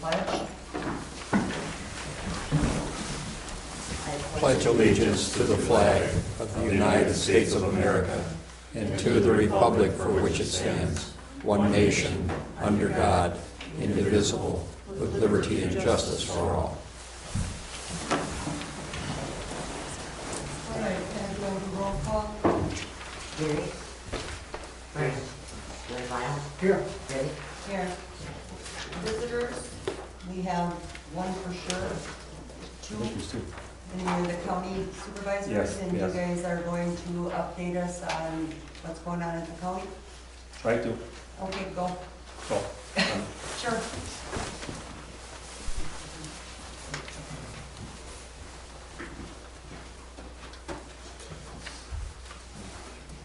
pledge. Pledge allegiance to the flag of the United States of America and to the republic for which it stands, one nation, under God, indivisible, with liberty and justice for all. All right, and we'll do roll call. Gary. Frank. Gary Lyle. Here. Ready? Here. Visitors, we have one for sure, two. And you're the county supervisors, Yes, and yes. you guys are going to update us on what's going on at the county? Try to. Okay, go. So, Sure.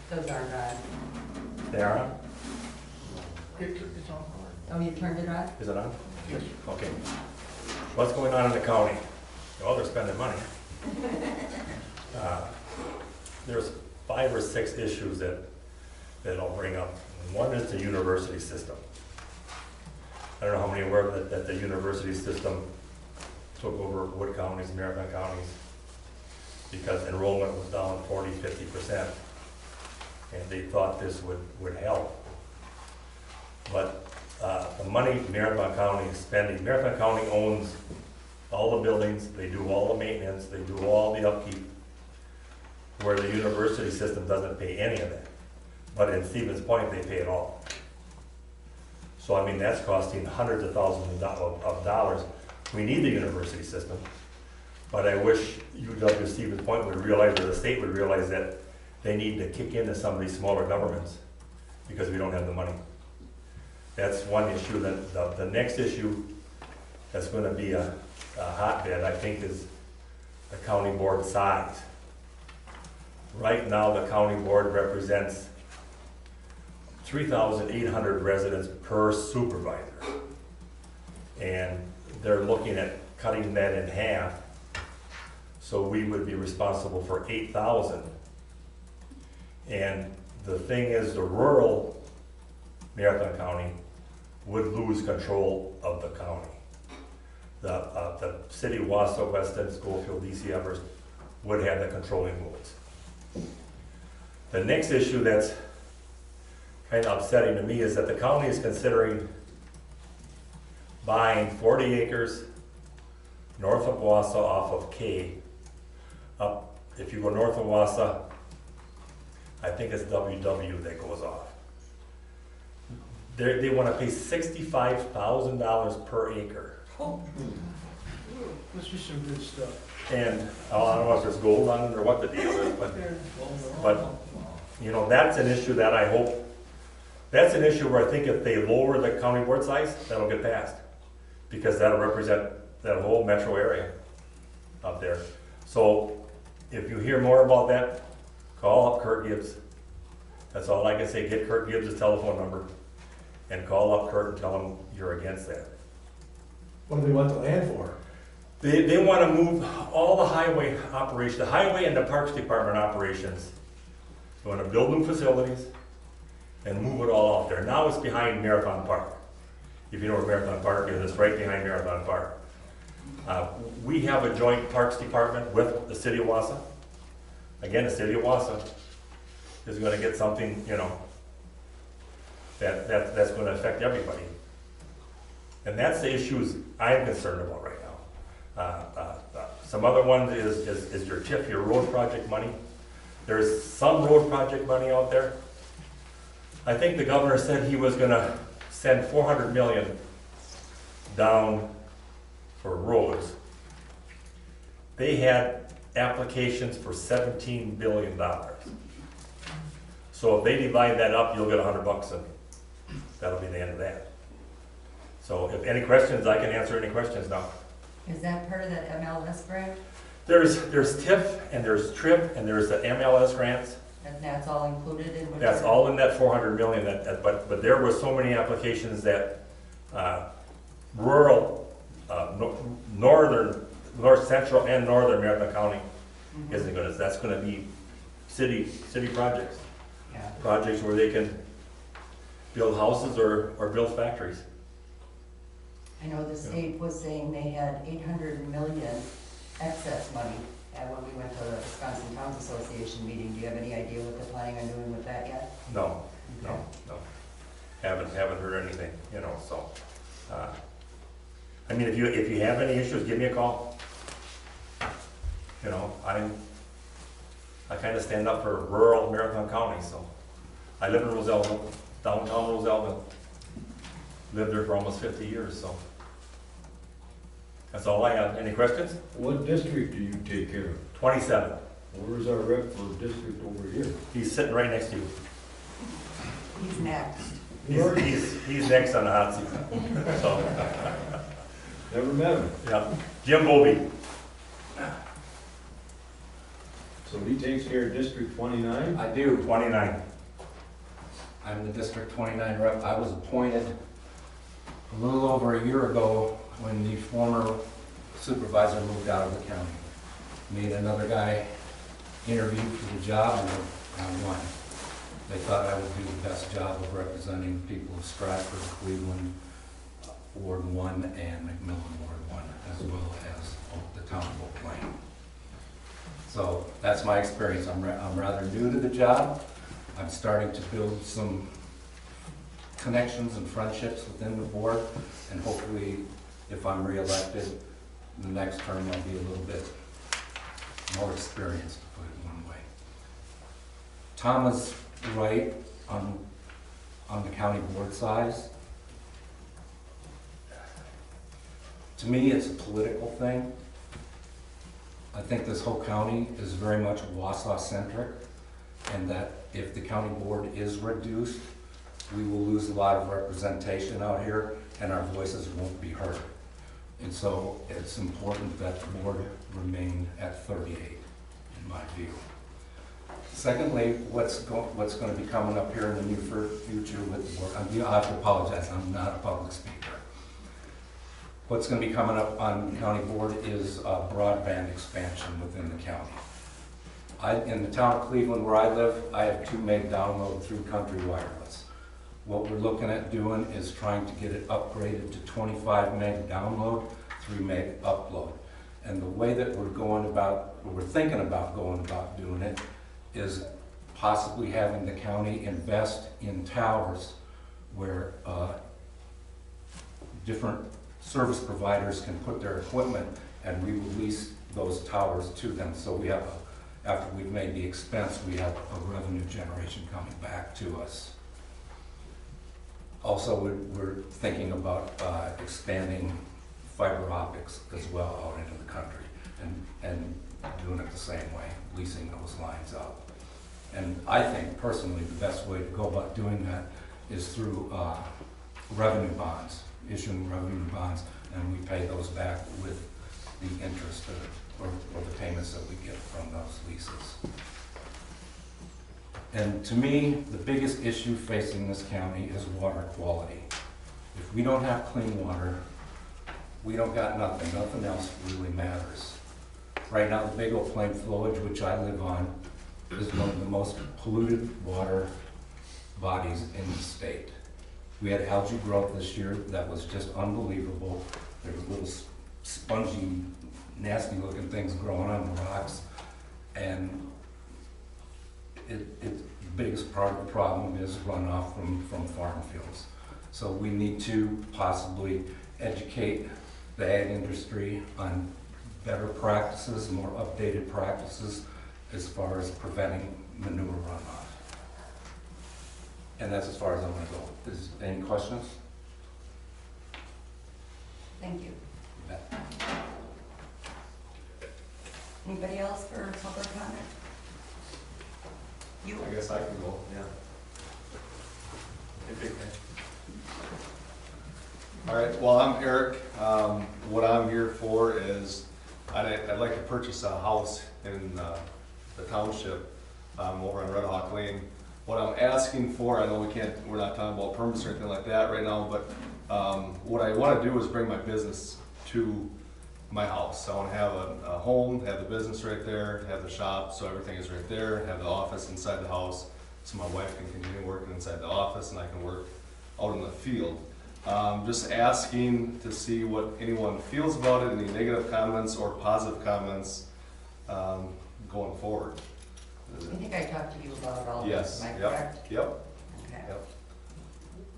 Those aren't on. they are on? Oh, you turned it on? Is it on? Yes. Okay. What's going on in the county? Well, they're spending money. There's 5 or 6 issues that I'll bring up. One is the university system. I don't know how many are aware that the university system took over Wood counties, Marathon counties, because enrollment was down 40–50%. And they thought this would help. But the money Marathon County is spending, Marathon County owns all the buildings, they do all the maintenance, they do all the upkeep, where the university system doesn't pay any of that. But in Stevens Point, they pay it all. So I mean, that's costing hundreds of thousands of dollars. We need the university system, but I wish UW Stevens Point would realize, or the state would realize, that they need to kick into some of these smaller governments because we don't have the money. That's one issue. The next issue that's going to be a hotbed, I think, is the county board size. Right now, the county board represents 3,800 residents per supervisor. And they're looking at cutting that in half, so we would be responsible for 8,000. And the thing is, the rural Marathon County would lose control of the county. The city of Wausau, Weston, Schofield, D.C. Everest would have the controlling votes. The next issue that's kind of upsetting to me is that the county is considering buying 40 acres north of Wausau off of K. Up, if you go north of Wausau, I think it's WW that goes off. They want to pay $65,000 per acre. Oh, Must be some good stuff. And I don't know if there's gold on it or what the deal is, but you know, that's an issue that I hope, that's an issue where I think if they lower the county board size, that'll get passed. Because that'll represent that whole metro area up there. So if you hear more about that, call up Kurt Gibbs. That's all I can say. Get Kurt Gibbs' telephone number and call up Kurt and tell him you're against that. What do they want the land for? They want to move all the highway operations, the highway and the parks department operations. They want to build new facilities and move it all out there. Now it's behind Marathon Park. If you know where Marathon Park is, it's right behind Marathon Park. We have a joint parks department with the city of Wausau. Again, the city of Wausau is going to get something, you know, that's going to affect everybody. And that's the issues I'm concerned about right now. Some other ones is your TIF, your road project money. There's some road project money out there. I think the governor said he was going to send $400 million down for roads. They had applications for $17 billion. So if they divide that up, you'll get $100 and that'll be the end of that. So if any questions, I can answer any questions now. is that part of that MLS grant? There's TIF and there's TRIP and there's the MLS grants. And that's all included in what? That's all in that 400 million. But there were so many applications that rural, north central and northern Marathon County isn't going to. That's going to be city projects, projects where they can build houses or build factories. I know the state was saying they had 800 million excess money when we went to the Wisconsin Towns Association meeting. Do you have any idea what they're planning on doing with that yet? No, no. Haven't heard anything, so. I mean, if you have any issues, give me a call. I kind of stand up for rural Marathon County, so. I live in Roselville, downtown Roselville. Lived there for almost 50 years, so. That's all I have. Any questions? What district do you take care of? 27. Where's our rep for district over here? He's sitting right next to you. He's next. He's next on the hot seat. So, Never met him. yeah. Jim Bobby. So he takes care of District 29? I do. 29. I'm the District 29 rep. I was appointed a little over a year ago when the former supervisor moved out of the county. Me and another guy interviewed for the job and I won. They thought I would do the best job of representing people of Stratford, Cleveland, Ward 1 and McMillan Ward 1, as well as the town of Oak Plain. So that's my experience. I'm rather new to the job. I'm starting to build some connections and friendships within the board, and hopefully, if I'm reelected, the next term I'll be a little bit more experienced, to put it one way. Tom is right on the county board size. To me, it's a political thing. I think this whole county is very much Wausau-centric, and that if the county board is reduced, we will lose a lot of representation out here, and our voices won't be heard. And so it's important that the board remain at 38, in my view. Secondly, what's going to be coming up here in the near future with the board, I have to apologize, I'm not a public speaker. What's going to be coming up on the county board is broadband expansion within the county. In the town of Cleveland where I live, I have 2 meg download through Country Wireless. What we're looking at doing is trying to get it upgraded to 25 meg download, 3 meg upload. And the way that we're thinking about going about doing it is possibly having the county invest in towers where different service providers can put their equipment and we will lease those towers to them. So we have, after we've made the expense, we have a revenue generation coming back to us. Also, we're thinking about expanding fiber optics as well out into the country and doing it the same way, leasing those lines out. And I think personally the best way to go about doing that is through revenue bonds, issuing revenue bonds, and we pay those back with the interest or the payments that we get from those leases. And to me, the biggest issue facing this county is water quality. If we don't have clean water, we don't got nothing. Nothing else really matters. Right now, the Big Oak Plain flowage, which I live on, is one of the most polluted water bodies in the state. We had algae growth this year that was just unbelievable. There were little spongy, nasty looking things growing on the rocks. And the biggest part of the problem is runoff from farm fields. So we need to possibly educate the ag industry on better practices, more updated practices as far as preventing manure runoff. And that's as far as I'm going to go. Is any questions? Thank you. You bet. Anybody else for public comment? You? I guess I can go, yeah. Hey, big man. All right, well, I'm Eric. What I'm here for is I'd like to purchase a house in the township over on Red Hawk Lane. What I'm asking for, I know we're not talking about permits or anything like that right now, but what I want to do is bring my business to my house. I want to have a home, have the business right there, have the shop, so everything is right there, have the office inside the house, so my wife can continue working inside the office and I can work out in the field. Just asking to see what anyone feels about it, any negative comments or positive comments going forward. I think I talked to you about all this, Yes, am I yep, correct? yep, Okay. yep.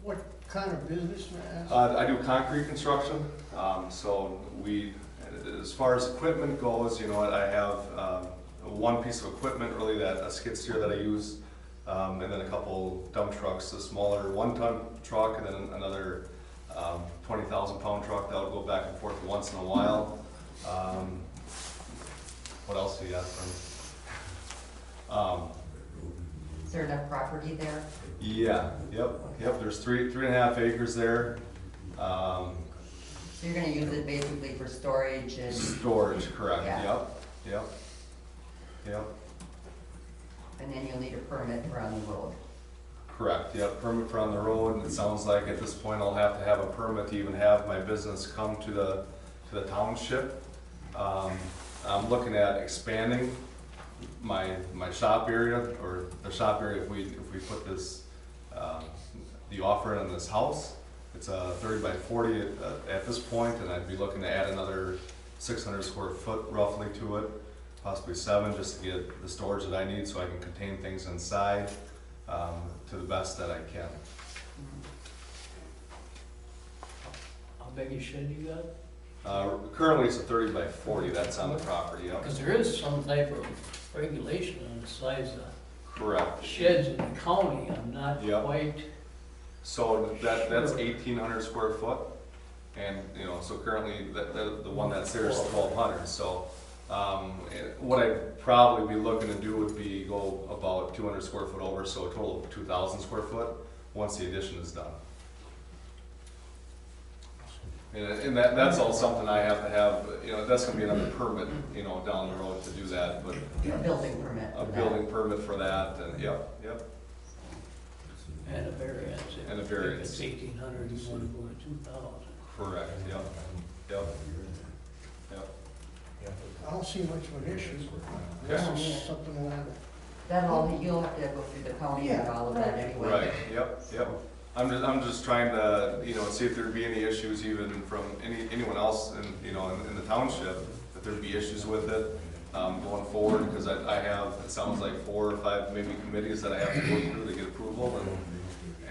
What kind of business, may I ask? I do concrete construction, so as far as equipment goes, you know, I have one piece of equipment, really, a skid steer that I use, and then a couple dump trucks, a smaller 1-ton truck, and then another 20,000-pound truck that would go back and forth once in a while. What else do you got for me? Is there enough property there? Yeah, yep, there's three and a half acres there. So you're gonna use it basically for storage and, Storage, correct, Yeah. yep. and then you'll need a permit for on the road. Correct, yep, permit for on the road, and it sounds like at this point I'll have to have a permit to even have my business come to the township. I'm looking at expanding my shop area, or the shop area, if we put this, the offer in this house. It's a 30 by 40 at this point, and I'd be looking to add another 600 square foot roughly to it, possibly 7, just to get the storage that I need so I can contain things inside to the best that I can. How big a shed you got? Currently it's a 30 by 40, that's on the property, yep. Because there is some type of regulation on the size of Correct. sheds in the county. I'm not Yep. quite, So that's 1,800 square foot, and, you know, so currently, the one that's there is 1,200, so, what I'd probably be looking to do would be go about 200 square foot over, so a total of 2,000 square foot, once the addition is done. And that's all something I have to have, you know, that's gonna be another permit, you know, down the road to do that, but A building permit a for that. building permit for that, and, yep. and a variance. And a variance. If it's 1,800, you want to go to 2,000. Correct, yep. I don't see much of an issue. Okay. This is something that, That all, you'll have to go through the county and all of that anyway. Right, yep. I'm just trying to, you know, see if there'd be any issues even from anyone else in, you know, in the township, if there'd be issues with it, going forward, because I have, it sounds like 4 or 5 maybe committees that I have to go through to get approval,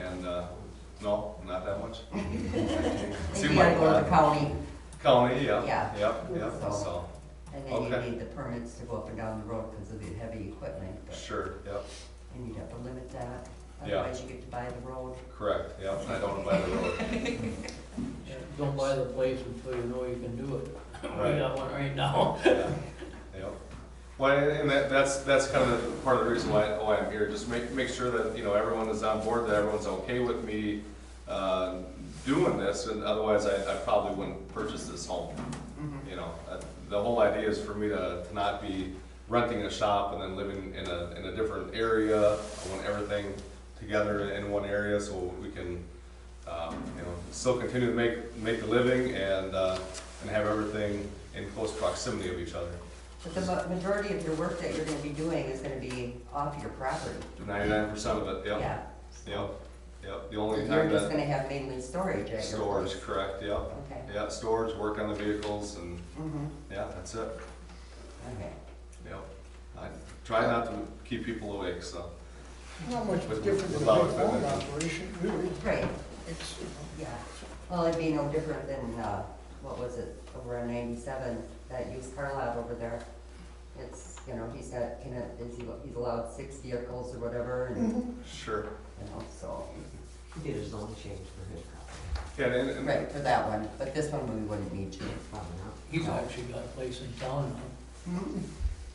and, no, not that much. Maybe I go to the county, County, Yeah. yep, So- so, and then Okay. you need the permits to go up and down the road because of the heavy equipment, but, sure, yep, and you'd have to limit that, Yeah. otherwise you get to buy the road. correct, yep, I don't buy the road. Yeah, don't buy the place until you know you can do it. Right. We got one right now. Yeah, yep. Well, and that's kind of part of the reason why I'm here, just make sure that, you know, everyone is on board, that everyone's okay with me doing this, and otherwise I probably wouldn't purchase this home. You know, the whole idea is for me to not be renting a shop and then living in a different area. I want everything together in one area so we can, you know, still continue to make a living and have everything in close proximity of each other. But the majority of your work that you're gonna be doing is gonna be off your property. 99% of it, yep, Yeah. yep. The only You're time just that gonna have mainly storage at your storage, place. correct, yep. Okay. Yeah, storage, work on the vehicles, and Mm-hmm, yeah, that's it. okay. Yep. I try not to keep people awake, so. not much With- different than a without big home equipment. operation, really. Right, It's, yeah. Well, it'd be no different than, what was it, over on 97, that used car lot over there. It's, you know, he's allowed 6 vehicles or whatever, and, Sure. you know, so. He did his own change for his property. Yeah, and Right, for that one, but this one we wouldn't need to. Probably not. He's actually got a place in town now. Mm-hmm.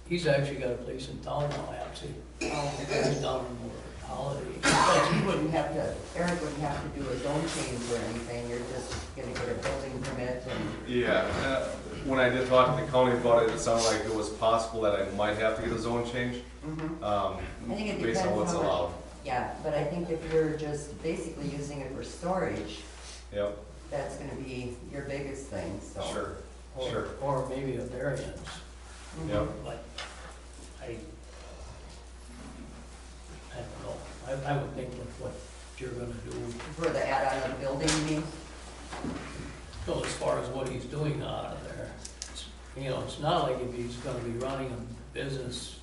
He's actually got a place in town now, actually. Oh, He's down in Holiday. but you wouldn't have to, Eric wouldn't have to do his own change or anything, you're just gonna get a building permit and, yeah, when I did talk to the county about it, it sounded like it was possible that I might have to get a zone change, I think it based on depends what's how much. allowed. Yeah, but I think if you're just basically using it for storage, Yep, that's gonna be your biggest thing, so. sure, Or- sure. Or maybe a variance, Mhm. Yep. but I don't know. I would think with what you're gonna do, For the add-on of the building, you mean? So as far as what he's doing out of there, it's not like if he's gonna be running a business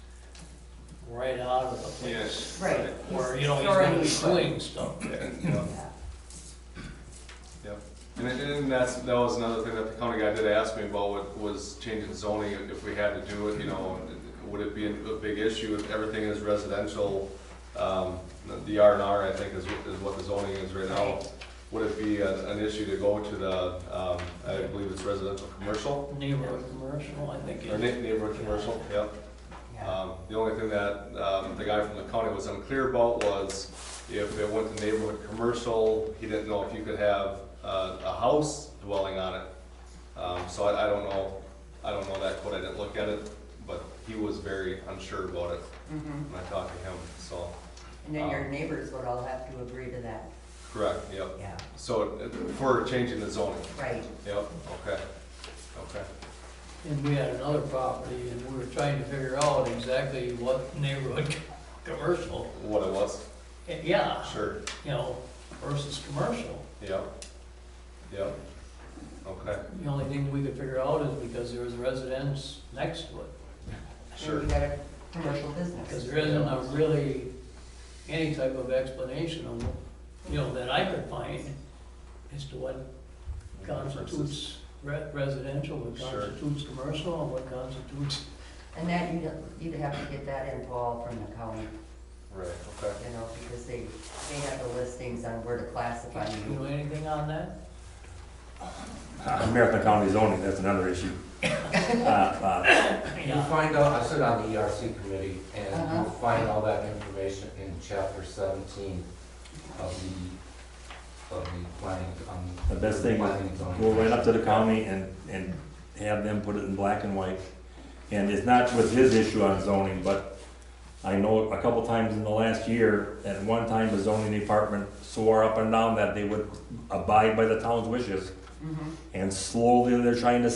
right out of the place. Right. Or, He's he's gonna be storing doing stuff there. Yeah. Yep. And that was another thing that the county guy did ask me about, was changing zoning, if we had to do it, would it be a big issue if everything is residential? The R&R, I think, is what the zoning is right now. Would it be an issue to go to the, I believe it's residential commercial? Neighborhood commercial, I think. Or neighborhood commercial, yep. Yeah. The only thing that the guy from the county was unclear about was if it went to neighborhood commercial, he didn't know if you could have a house dwelling on it. So I don't know that code, I didn't look at it, but he was very unsure about it Mhm. when I talked to him, so. And then your neighbors would all have to agree to that. Correct, yep. Yeah. So for changing the zoning, Right. yep, okay. And we had another property, and we were trying to figure out exactly what neighborhood commercial, What it was, yeah, sure, versus commercial. yep, okay, The only thing we could figure out is because there was a residence next to it. sure. And you got a commercial business. Because there isn't a really any type of explanation of, that I could find as to what constitutes residential, what Sure. constitutes commercial, and what constitutes, And that you'd have to get that info all from the county, Right, okay. because they have the listings on where to classify you know you. anything on that? Marathon County zoning, that's another issue. You find out, I sit on the ERC committee, and Uh-huh. you'll find all that information in chapter 17 of the planning. The best thing planning is zoning. go right up to the county and have them put it in black and white. And it's not with his issue on zoning, but I know a couple times in the last year, at one time the zoning department swore up and down that they would abide by the town's wishes. Mhm. And slowly they're trying to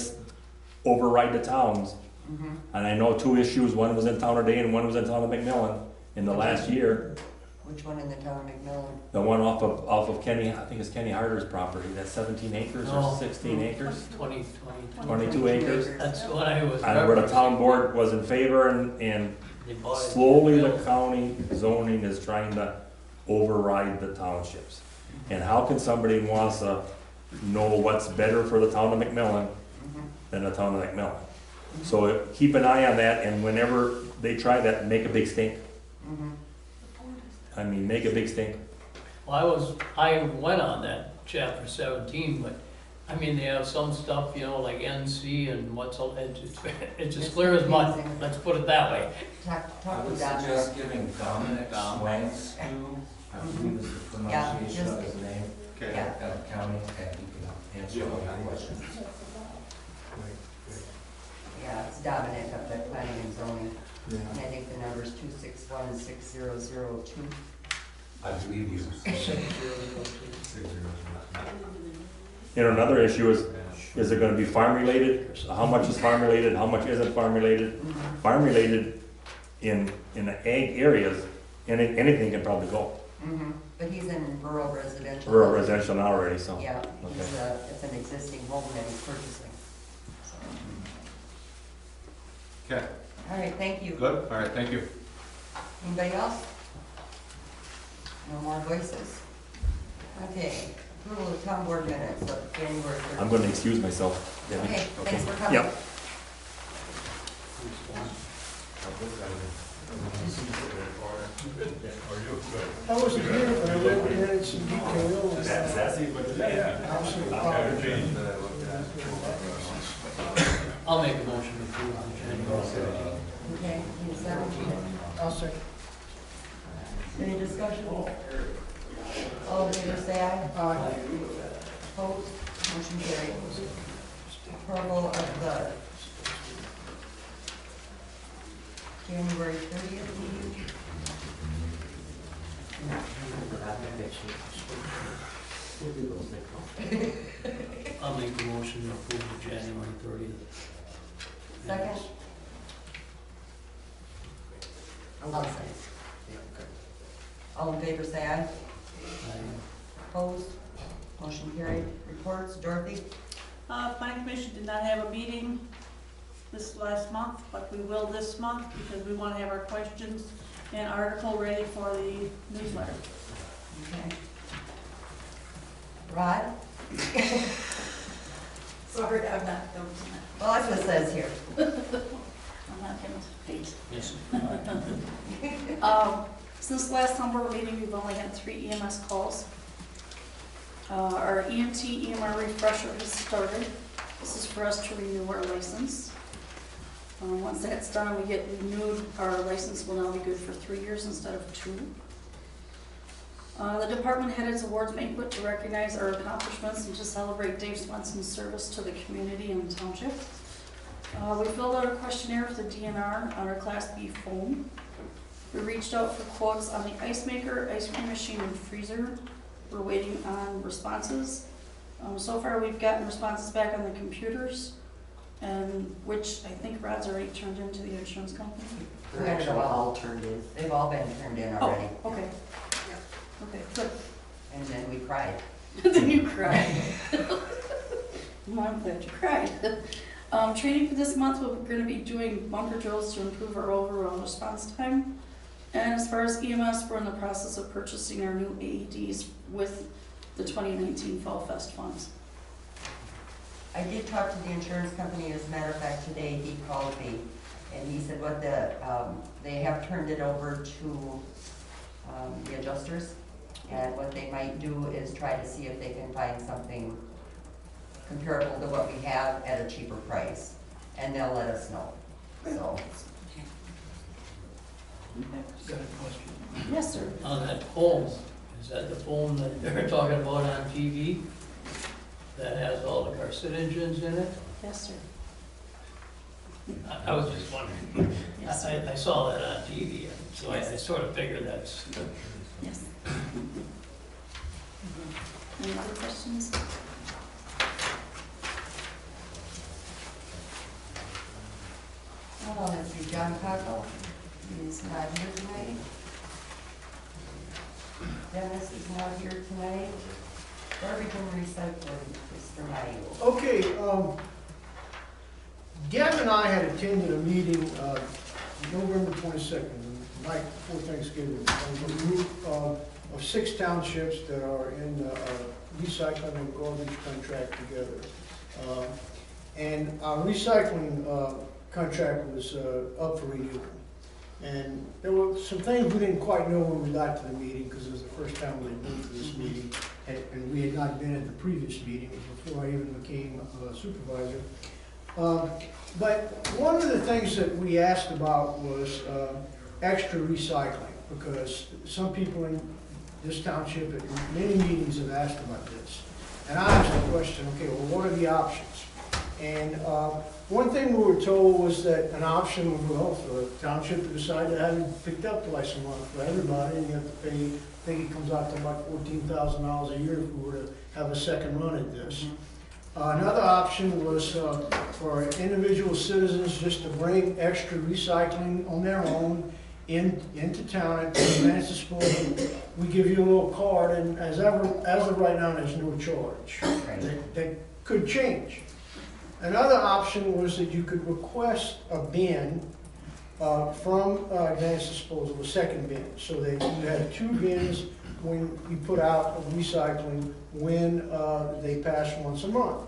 override the towns. Mhm. And I know two issues, one was in town today and one was in town of McMillan in the last year. Which one in the town of McMillan? The one off of Kenny, I think it's Kenny Harder's property, that's 17 acres or No. 16 acres? 22 acres. That's what I was. And where the town board was in favor and They bought it. slowly the county zoning is trying to override the townships. And how can somebody wants to know what's better for the town of McMillan Mhm. than the town of McMillan? So keep an eye on that, and whenever they try that, make a big stink. Mhm. I mean, make a big stink. Well, I went on that chapter 17, but, they have some stuff, like NC and what's, it's as clear as mud, let's put it that way. I Talk would to Don. suggest giving Dominic Swanks to, I believe is the pronunciation of his name, Okay. Yeah. at the county, and he can answer all your questions. Yeah, it's Dominic up at planning and zoning. And I think the number's 2616002. I believe you. You know, another issue is it gonna be farm related? How much is farm related, how much isn't farm related? Farm related in the ag areas, anything can probably go. Mhm. But he's in rural residential. Rural residential now already, so. Yeah, Okay. it's an existing home that he's purchasing. So, Okay, all right, thank you. good, all right, thank you. Anybody else? No more voices? Okay, approval of town board minutes of January 3rd. I'm gonna excuse myself. Debbie. Okay, thanks for coming. Yep. I wasn't here, but I read the minutes in detail. and, Sassy, but absolutely fine. I'll make a motion to approve the January. Okay, need a second? I'll second. Any discussion? All in favor, say aye. Aye. Opposed? Motion carried. Approval of the January 30th meeting. I'll make a motion to approve the January 30th. Second? I'll say. All in favor, say aye. I- Opposed? Motion carried. Reports, Dorothy? Planning Commission did not have a meeting this last month, but we will this month because we want to have our questions and article ready for the newsletter. Okay. Rod? Sorry, I'm not going to. Well, that's what it says here. I'm not going to paint. Yes. Since last summer meeting, we've only had 3 EMS calls. Our EMT EMR refresher has started. This is for us to renew our license. Once that's done, we get renewed, our license will now be good for 3 years instead of 2. The department had its awards banquet to recognize our accomplishments and to celebrate Dave Swenson's service to the community and township. We filled out a questionnaire for the DNR on our Class B phone. We reached out for quotes on the ice maker, ice cream machine, and freezer. We're waiting on responses. So far, we've gotten responses back on the computers, and which I think Rod's already turned into the insurance company. They're actually all turned in. They've all been turned in already. Oh, okay. Okay, good. And then we cried. Then you cried. Well, I'm glad you cried. Training for this month, we're going to be doing bunker drills to improve our overall response time. And as far as EMS, we're in the process of purchasing our new AEDs with the 2019 Fall Fest funds. I did talk to the insurance company, as a matter of fact, today he called me, and he said what they have turned it over to the adjusters, and what they might do is try to see if they can find something comparable to what we have at a cheaper price, and they'll let us know, so. Got a question. Yes, sir. On that phone, is that the phone that they're talking about on TV? That has all the carcinogens in it? Yes, sir. I was just wondering. Yes, sir. I saw that on TV, so I sort of figured that's. Yes. Any other questions? Hold on, let's see, John Cockle, he's not here tonight. Dennis is not here tonight. Garbage and recycling, Mr. Mayu. Okay, Gavin and I had attended a meeting, November 22nd, the night before Thanksgiving, of a group of 6 townships that are in a recycling and garbage contract together. And our recycling contract was up for renewal. And there were some things we didn't quite know when we got to the meeting, because it was the first time we had been to this meeting, and we had not been at the previous meeting before I even became a supervisor. But one of the things that we asked about was extra recycling, because some people in this township at many meetings have asked about this. And I asked the question, okay, well, what are the options? And one thing we were told was that an option was, well, for the township to decide to have it picked up twice a month for everybody, and you have to pay, I think it comes out to about $14,000 a year if we were to have a second run at this. Another option was for individual citizens just to bring extra recycling on their own into town at Advanced Disposal. We give you a little card, and as of right now, there's no charge. That could change. Another option was that you could request a bin from Advanced Disposal, a second bin, so that you had 2 bins when you put out of recycling when they pass once a month.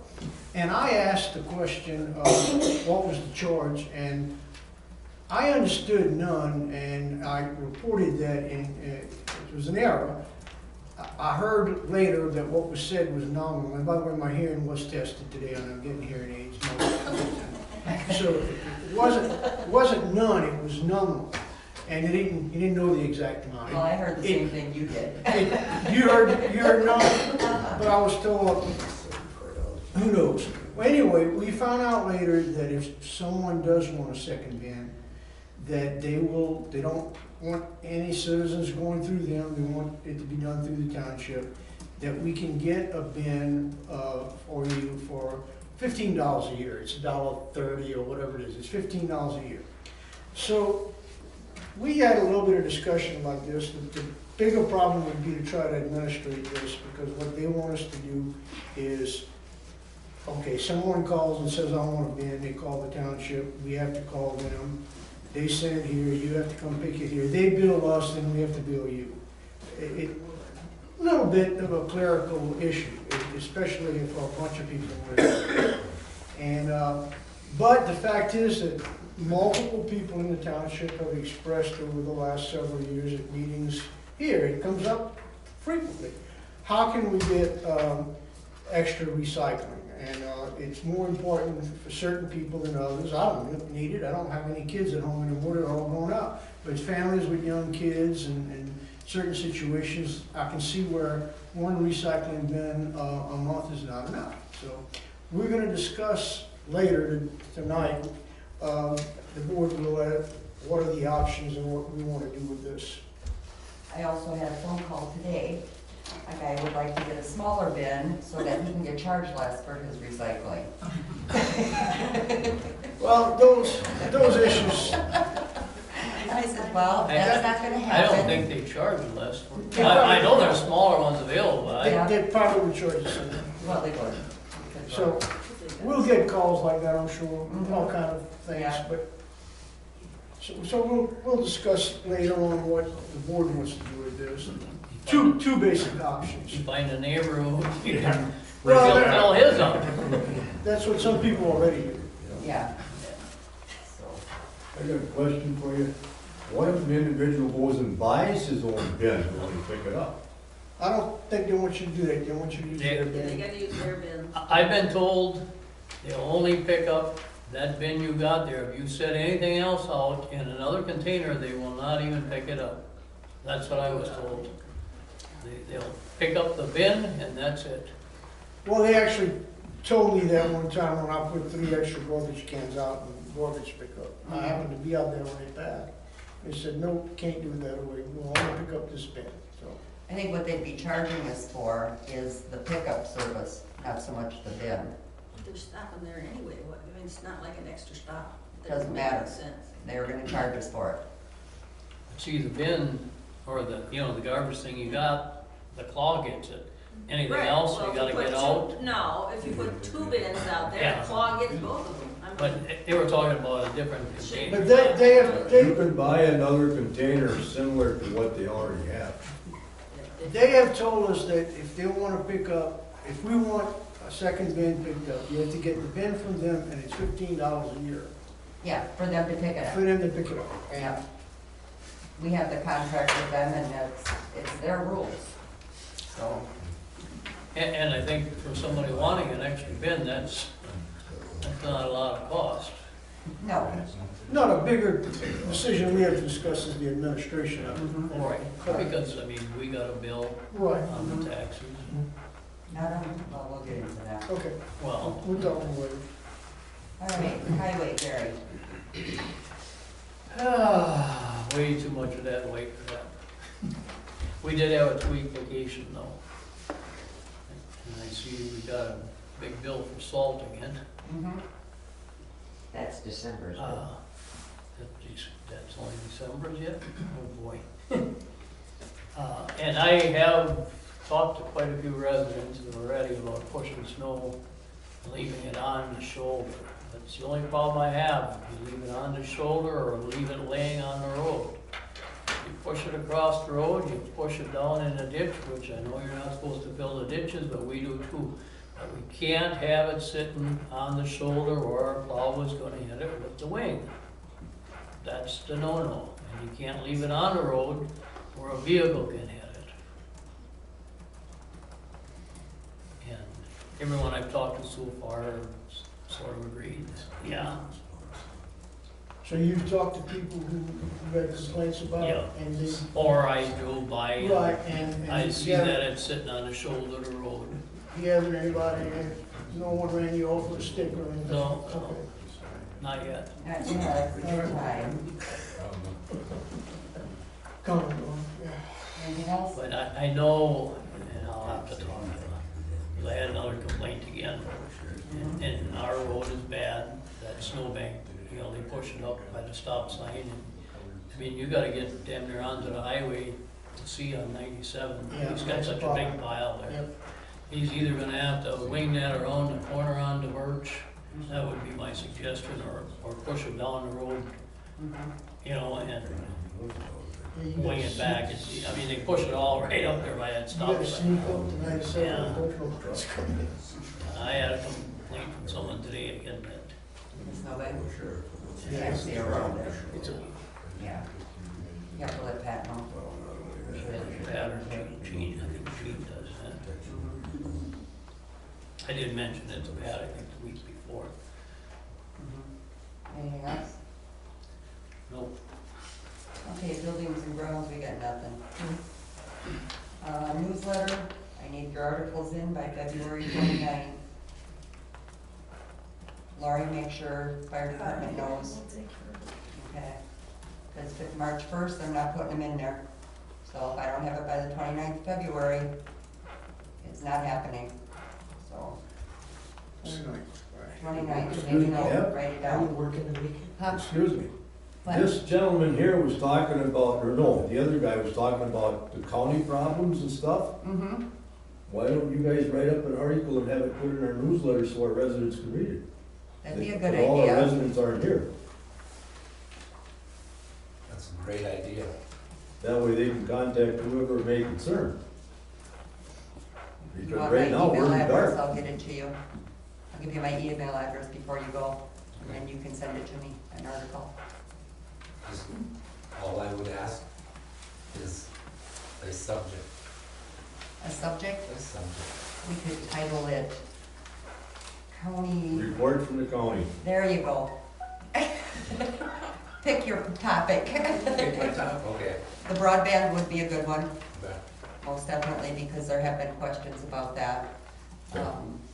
And I asked the question, what was the charge? And I understood none, and I reported that it was an error. I heard later that what was said was nominal, and by the way, my hearing was tested today, and I'm getting hearing aids. So it wasn't none, it was nominal, and you didn't know the exact amount. Well, I heard the same thing you did. You heard none, but I was told, who knows? Well, anyway, we found out later that if someone does want a second bin, that they don't want any citizens going through them, they want it to be done through the township, that we can get a bin for you for $15 a year. It's $1.30 or whatever it is, it's $15 a year. So we had a little bit of discussion about this. The bigger problem would be to try to administrate this, because what they want us to do is, okay, someone calls and says, I want a bin, they call the township, we have to call them, they send it here, you have to come pick it here, they bill us, then we have to bill you. It, a little bit of a clerical issue, especially if a bunch of people live. And, but the fact is that multiple people in the township have expressed over the last several years at meetings here, it comes up frequently. How can we get extra recycling? And it's more important for certain people than others. I don't need it, I don't have any kids at home anymore, they're all grown up. But it's families with young kids and certain situations, I can see where one recycling bin a month is not enough. So we're gonna discuss later tonight, the board will what are the options and what we wanna do with this. I also had a phone call today. A guy would like to get a smaller bin so that he can get charged less for his recycling. Well, those issues, I said, well, that's not gonna I happen. don't think they charge less for, I know there's smaller ones available, but I, they probably would charge us something. Well, they would. So we'll get calls like that, I'm sure, all kind of things, Yeah. but, so we'll discuss later on what the board wants to do with this. Two basic options. you find a neighbor who you can Well, fill his up. That's what some people already do. Yeah. So, I got a question for you. What if an individual goes and buys his own bin when he pick it up? I don't think they want you to do that, they want you to use their They bin. gotta use their bin. I've been told they'll only pick up that bin you got there. If you set anything else out in another container, they will not even pick it up. That's what I was told. They'll pick up the bin and that's it. Well, they actually told me that one time when I put 3 extra garbage cans out in garbage pickup. I happened to be out there when they passed. They said, no, can't do it that way, we'll only pick up this bin, so. I think what they'd be charging us for is the pickup service, not so much the bin. They're stopping there anyway, I mean, it's not like an extra stop. Doesn't make matter. sense. They were gonna charge us for it. See, the bin, or the garbage thing you got, the claw gets it. Anything Right, else, well, you if gotta put get two- out. No, if you put 2 bins out there, Yeah. the claw gets both of them. I mean, But they were talking about a different container. But they You can buy another container similar to what they already have. They have told us that if they want to pick up, if we want a second bin picked up, you have to get the bin from them, and it's $15 a year Yeah, for them to pick it for up. them to pick it up. Yeah. We have the contract with them and it's their rules. So, And I think for somebody wanting an extra bin, that's not a lot of cost. no. Not a bigger decision we have to discuss is the administration of it. Right. Because, I mean, we got a bill Right, on the taxes. Not on, well, we'll get into that. okay, Well, we'll talk more later. All right, highway, Gary. way too much of that weight for that. We did have a 2-week vacation though. And I see we got a big bill for salt again. That's December's. That's only December's yet? Oh, boy. And I have talked to quite a few residents already about pushing snow, leaving it on the shoulder. That's the only problem I have. You leave it on the shoulder or leave it laying on the road. You push it across the road, you push it down in the ditch, which I know you're not supposed to fill the ditches, but we do too. But we can't have it sitting on the shoulder or our plow is gonna hit it with the wing. That's the no-no. And you can't leave it on the road where a vehicle can hit it. And everyone I've talked to so far sort of agreed, yeah. So you've talked to people who had complaints about it? Yeah. And they, Or I drove by and right, and. I see yeah, that it's sitting on the shoulder of the road. You haven't anybody, no one ran you over a stick or anything? No. Okay. Not yet. Not yet, your time. Come on, yeah. Anything else? But I know, and I'll have to talk to them, 'cause I had another complaint again. And our road is bad, that snowbank, they push it up by the stop sign. And I mean, you gotta get damn near onto the highway to see on 97. Yeah, He's got that's a such a problem. big pile there. Yep. He's either gonna have to wing that around the corner onto Birch, that would be my suggestion, or push it down the road, you know, and Yeah, you wing gotta it back. I mean, they push it all right up there by that You stop gotta sign. sneak up to 97 Yeah. and go for trucks coming in. I had a complaint from someone today again that There's nobody, you Yeah, can't see around it. It's a, Yeah. You have to let Pat know. pattern Gene, I think Gene does that. I did mention it to Pat, I think the week before. Anything else? Nope. Okay, buildings and grounds, we got nothing. Newsletter, I need your articles in by February 29th. Laurie, make sure fire department knows. Okay. Because if March 1st, I'm not putting them in there. So if I don't have it by the 29th of February, it's not happening. So, 29th, Excuse maybe me, no, Deb? write it Are you down. working the weekend? Huh? Excuse me, What? this gentleman here was talking about, or no, the other guy was talking about the county problems and stuff. Mm-hmm. Why don't you guys write up an article and have it put in our newsletter so our residents can read it? That'd be a good But all our idea. residents aren't here. That's a great idea. That way they can contact whoever may concern. You Because want my right now, email we're in the address, dark. I'll get it to you. I'll give you my email address before you go, and then you can send it to me, an article. Just all I would ask is a subject, A subject, a subject. we could title it County, Report from the county. there you go. Pick your topic. Take my time, okay. The broadband would be a good one, Okay. most definitely, because there have been questions about that.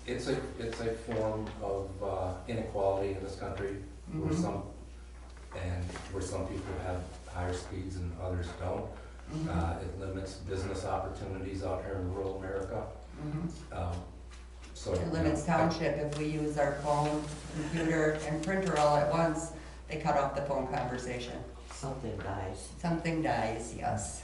It's a form of inequality in this country, where Mhm. some people have higher speeds and others don't. Mhm. It limits business opportunities out here in rural America. Mhm. So. It limits township, if we use our phone, computer, and printer all at once, they cut off the phone conversation. Something dies. Something dies, yes.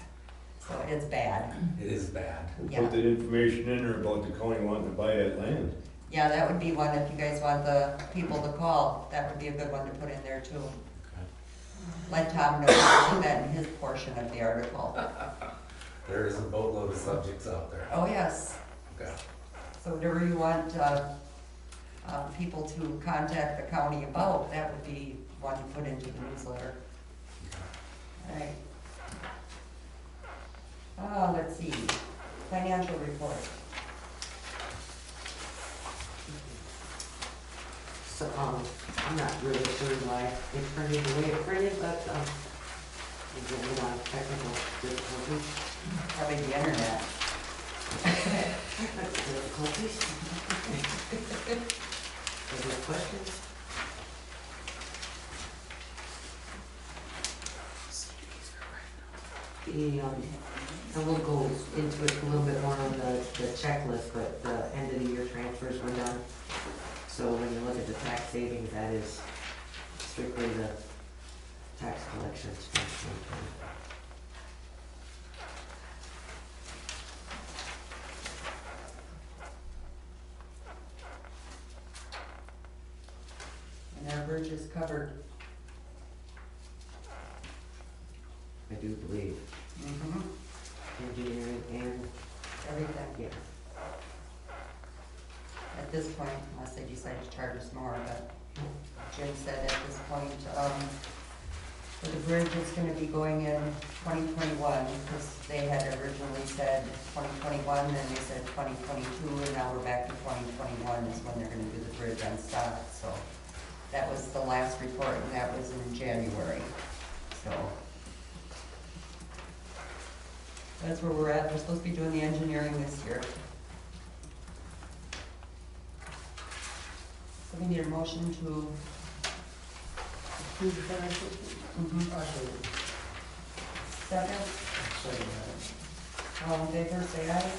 So it's bad. It is bad. We'll Yeah. put that information in there about the county wanting to buy that land. Yeah, that would be one, if you guys want the people to call, that would be a good one to put in there too. Let Tom know, put that in his portion of the article. There is a boatload of subjects out there. Oh, yes. Okay. So whatever you want, people to contact the county about, that would be one to put into the newsletter. All right. Let's see, financial report. So, I'm not really sure why it printed the way it printed, but, again, you know, technical difficulties. Probably the internet. Difficulties. Any questions? And we'll go into it a little bit more on the checklist, but the end of the year transfers were done. So when you look at the tax savings, that is strictly the tax collection expense. And our bridge is covered. I do believe, engineering and, Everything. yeah. At this point, unless they decide to charge us more, but Jim said at this point, for the bridge, it's gonna be going in 2021, because they had originally said 2021, then they said 2022, and now we're back to 2021 is when they're gonna do the bridge on Stock, so that was the last report, and that was in January, so. That's where we're at, we're supposed to be doing the engineering this year. So we need a motion to, approve the financial report. I second, second that. all in favor, say aye.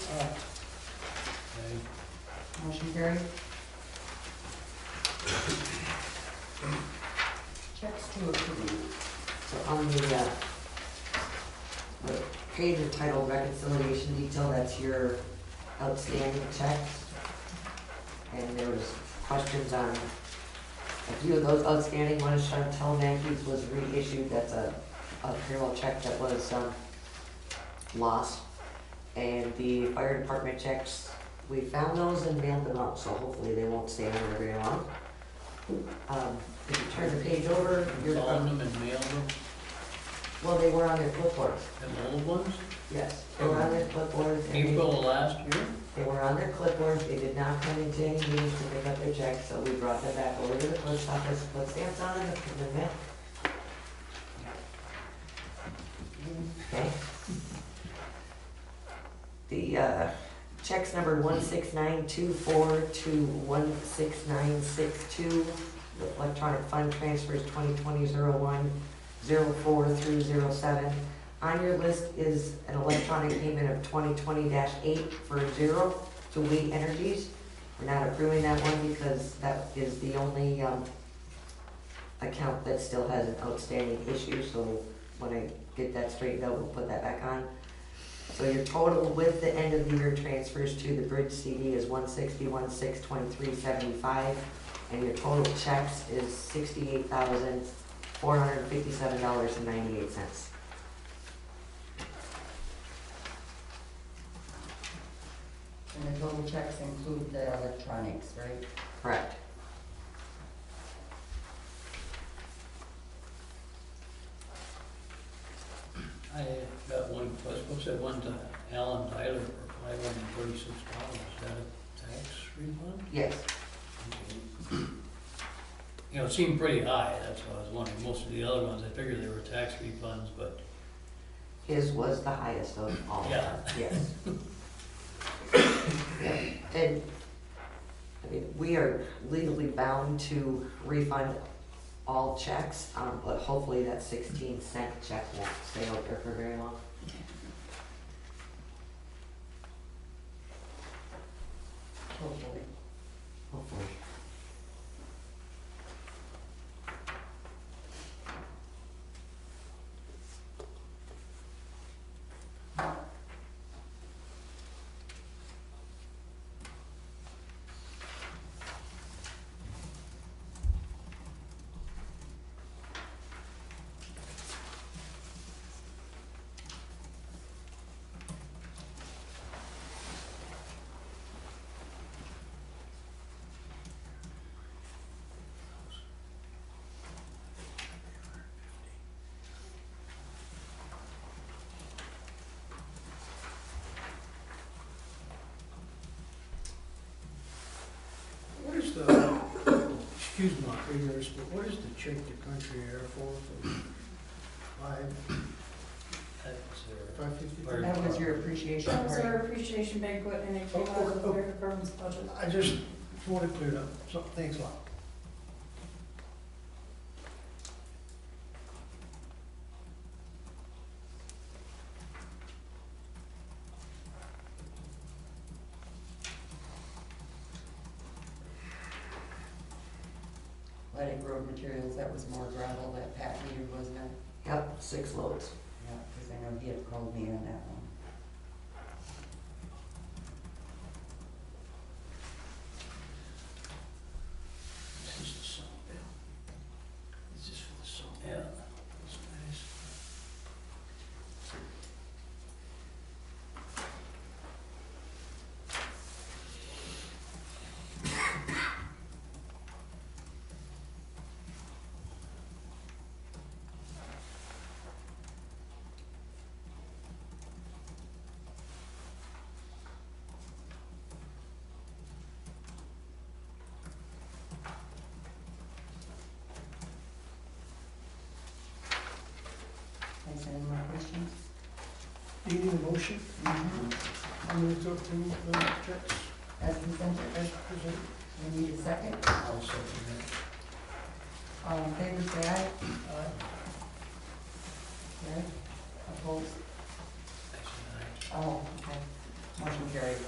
Motion carried. Checks to approve. So on the page entitled reconciliation detail, that's your outstanding checks. And there was questions on a few of those outstanding ones. Chantel Mankey's was reissued, that's a payroll check that was, lost. And the fire department checks, we found those and mailed them out, so hopefully they won't stay on there very long. If you turn the page over, you're, Found them and mailed them, well, they were on their clipboards, and old ones, yes, they were on their clipboards. and they- April of last year. They were on their clipboards, they did not come into any meetings to pick up their checks, so we brought them back over to the clerk's office, put stamps on them, and put them in. Okay. The, checks number 16924 to 16962, the electronic fund transfers 2020-01, 04 through 07. On your list is an electronic payment of 2020-8 for 0 to Wheat Energies. We're not approving that one because that is the only account that still has an outstanding issue, so when I get that straightened out, we'll put that back on. So your total with the end of the year transfers to the bridge CD is 161,623.75, and your total checks is $68,457.98. And the total checks include the electronics, right? Correct. I got one question, what's that one to Alan Tyler for $536, is that a tax refund? Yes. You know, it seemed pretty high, that's why I was wondering, most of the other ones, I figured they were tax refunds, but His was the highest of all. Yeah. Yes. Yeah, and, I mean, we are legally bound to refund all checks, but hopefully that 16-cent check won't stay out there for very long. Hopefully. Hopefully. What is the, excuse my ignorance, but what is the check to Country Air for that's their. $550? That was your appreciation That was our party. appreciation banquet, and it came out of the fire department's budget. I just want it cleared up, so, thanks a lot. Atlantic Road Materials, that was more gravel that Pat needed, wasn't it? Yep, 6 loads. Yeah, because I know he had called me on that one. This is the salt bill. This is for the salt. Yeah. That's nice. Has any more questions? Do you need a motion? I'm going to approve the checks As presented, as presented. we need a second. I'll second that. All in favor, say aye. Aye. Aye. Opposed? Actually, Oh, okay. Motion carried.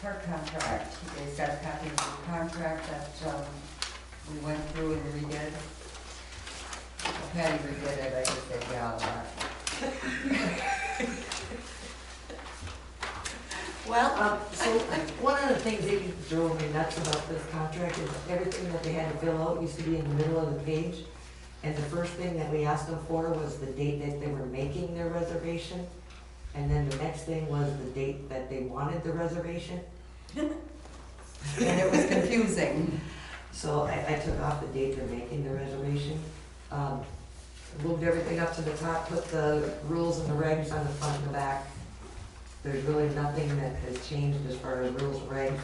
Her contract, they got a copy of the contract that, we went through and redid. Patty redid it, I just said, yeah, all that. Well, so one of the things that drove me nuts about this contract is everything that they had to fill out used to be in the middle of the page. And the first thing that we asked them for was the date that they were making their reservation. And then the next thing was the date that they wanted the reservation. And it was confusing. So I took off the date they're making the reservation. Moved everything up to the top, put the rules and the regs on the front and the back. There's really nothing that has changed as far as rules and regs.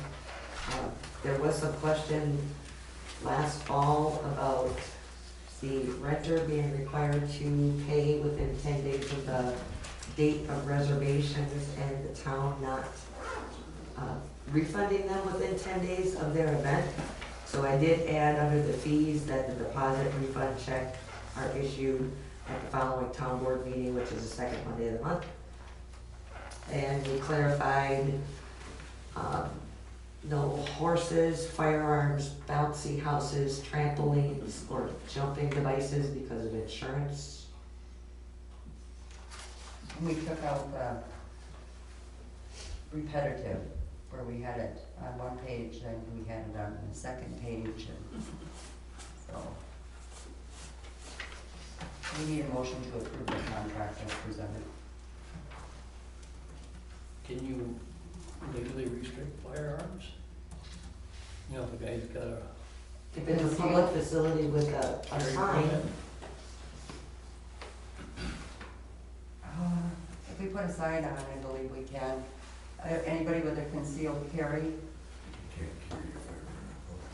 There was some question last fall about the renter being required to pay within 10 days of the date of reservations and the town not refunding them within 10 days of their event. So I did add under the fees that the deposit refund check are issued at the following town board meeting, which is the second Monday of the month. And we clarified, no horses, firearms, bouncy houses, trampolines, or jumping devices because of insurance. We took out repetitive, where we had it on one page, then we had it on the second page, and so. We need a motion to approve the contract as presented. Can you legally restrict firearms? You know, if a guy's got a If it's a public facility with a carry sign, permit, If we put a sign on, I believe we can. Anybody with a concealed carry, you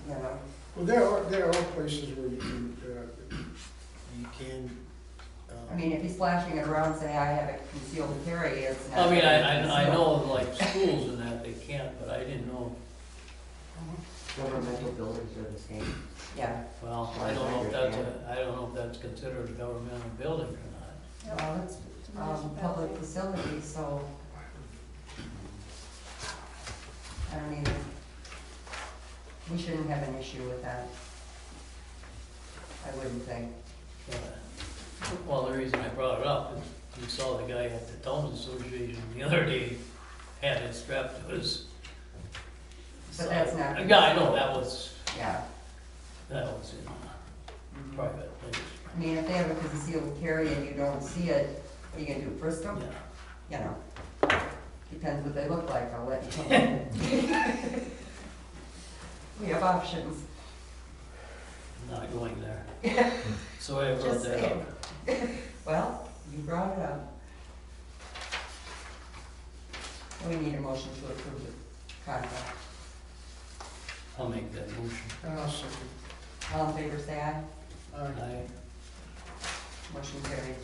know, Well, there are places where you can, I mean, if he's flashing it around, say, I have a concealed carry, it's not. I mean, I concealed. know of like schools and that, they can't, but I didn't know, governmental buildings are the same. Yeah, well, I don't know if that's considered a governmental building or not. well, it's, public facility, so. I don't even, we shouldn't have an issue with that. I wouldn't think. Well, the reason I brought it up is you saw the guy at the Towns Association the other day had it strapped to his. But that's not. Yeah, I know, that was Yeah, in private place. I mean, if they have a concealed carry and you don't see it, what are you gonna do, frisk them? Yeah. You know, depends what they look like, I'll let you know. We have options. Not going there. So I brought Just that up. saying. Well, you brought it up. We need a motion to approve the contract. I'll make that motion. and I'll second. All in favor, say aye. I, Motion carried.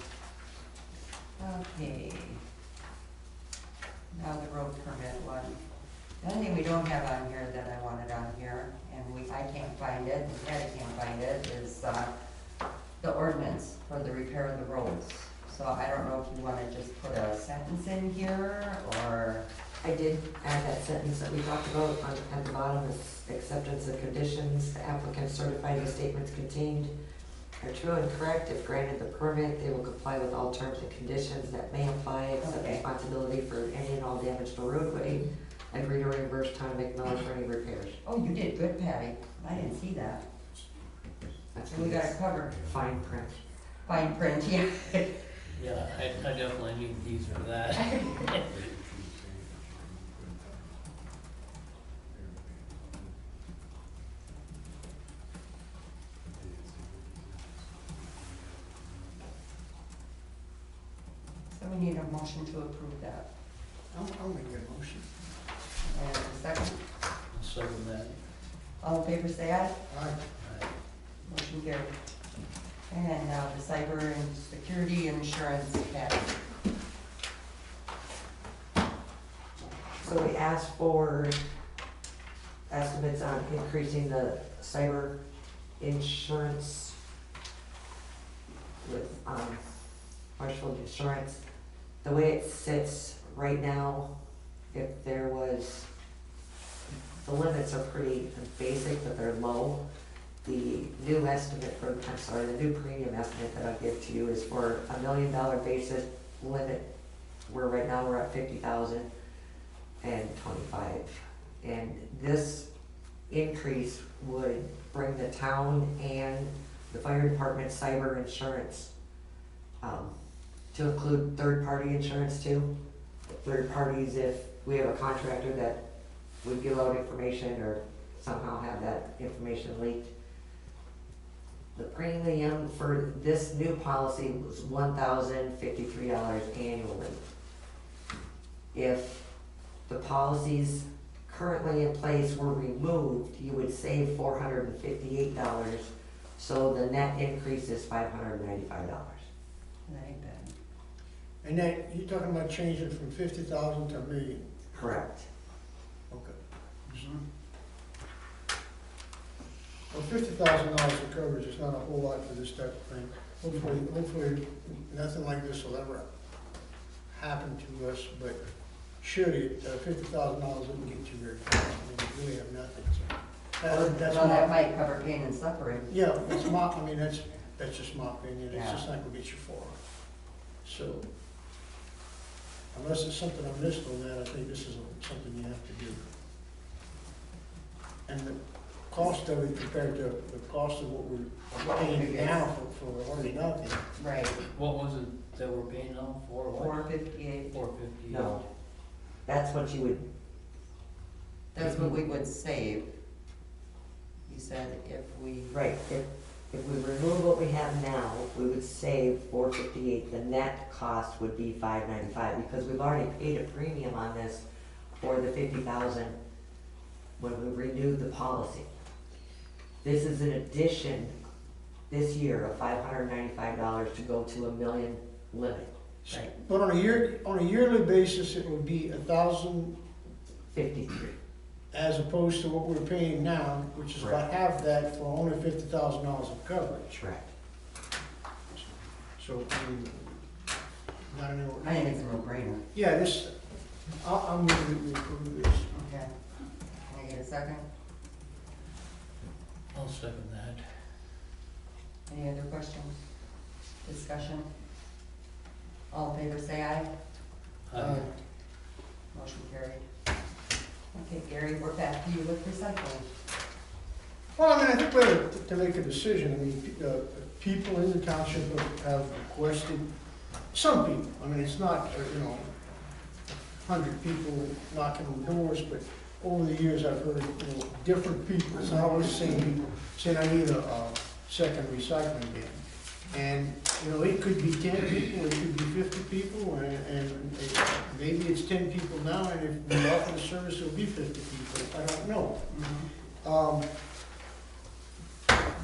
Okay. Now the road permit one. The only thing we don't have on here that I wanted on here, and I can't find it, and Patty can't find it, is, the ordinance for the repair of the roads. So I don't know if you wanna just put a sentence in here, or, I did add that sentence that we talked about at the bottom, is acceptance of conditions, the applicant certifying the statements contained are true and correct. If granted the permit, they will comply with all terms and conditions that may apply, accept Okay. responsibility for any and all damage to roadway, agree to reimburse Town of McMillan for any repairs. oh, you did good, Patty. I didn't see that. That's And we got it covered. fine print. Fine print, yeah. yeah, I definitely need these for that. So we need a motion to approve that. I'll make that motion. And a second, Second that. all in favor, say aye. Aye. I- Motion carried. And now the cyber and security insurance, Patty. So we asked for estimates on increasing the cyber insurance with, Marshall Insurance. The way it sits right now, if there was, the limits are pretty basic, but they're low. The new estimate for, the new premium estimate that I'll give to you is for $1 million limit, where right now we're at 50,000 and 25. And this increase would bring the town and the fire department cyber insurance, to include third-party insurance too. Third parties, if we have a contractor that would give out information or somehow have that information leaked. The premium for this new policy was $1,053 annually. If the policies currently in place were removed, you would save $458, so the net increase is $595. That ain't bad. And that, you're talking about changing from 50,000 to a million? Correct. Okay. Well, $50,000 of coverage is not a whole lot for this type of thing. Hopefully, nothing like this will ever happen to us, but should it, $50,000 wouldn't get you very far. I mean, we really have nothing, so. That's Well, that my, might cover pain and suffering. yeah, that's just my opinion, it's just Yeah. not gonna get you far. So, unless it's something I missed on that, I think this is something you have to do. And the cost of it compared to the cost of what we're paying now for hardly nothing. Right, What was it that we're paying now for? What? 458, 450. No, that's what you would, that's what we would save. You said if we. right, if we remove what we have now, we would save $458. The net cost would be $595, because we've already paid a premium on this for the 50,000 when we renewed the policy. This is an addition this year of $595 to go to $1 million limit. Right. But on a yearly basis, it would be 1,000 53. as opposed to what we're paying now, which is about Correct. half that for only $50,000 of coverage. Correct. So, I mean, not anymore. I think it's a no-brainer. Yeah, this, I'm going to approve this. Okay. Can I get a second? I'll second that. Any other questions? Discussion? All in favor, say aye. Motion carried. Okay, Gary, we're back to you with recycling. Well, I mean, I think we have to make a decision. I mean, people in the township have requested, some people, I mean, it's not, 100 people knocking on doors, but over the years, I've heard, different people, it's not always the same people, saying, I need a second recycling bin. And, it could be 10 people, it could be 50 people, and maybe it's 10 people now, and if we offer the service, it'll be 50 people, I don't know.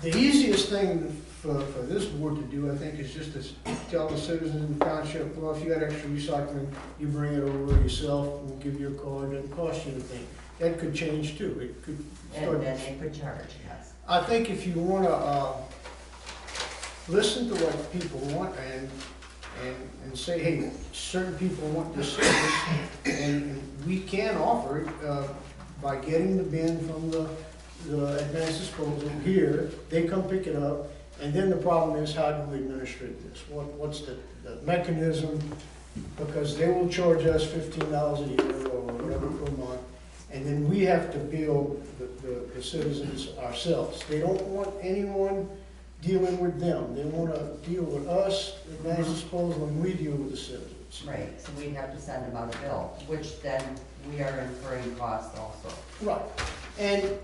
The easiest thing for this board to do, I think, is just to tell the citizens in the township, well, if you got extra recycling, you bring it over yourself, we'll give you a card, it doesn't cost you anything. That could change too, it could start. And then they could charge, yes. I think if you wanna, listen to what people want and say, hey, certain people want this service, and we can offer it, by getting the bin from the advanced disposal here, they come pick it up, and then the problem is, how do we administrate this? What's the mechanism? Because they will charge us $15 a year or whatever per month, and then we have to bill the citizens ourselves. They don't want anyone dealing with them. They want to deal with us, advanced disposal, and we deal with the citizens. Right, so we'd have to send them out a bill, which then we are incurring costs also. Right. And,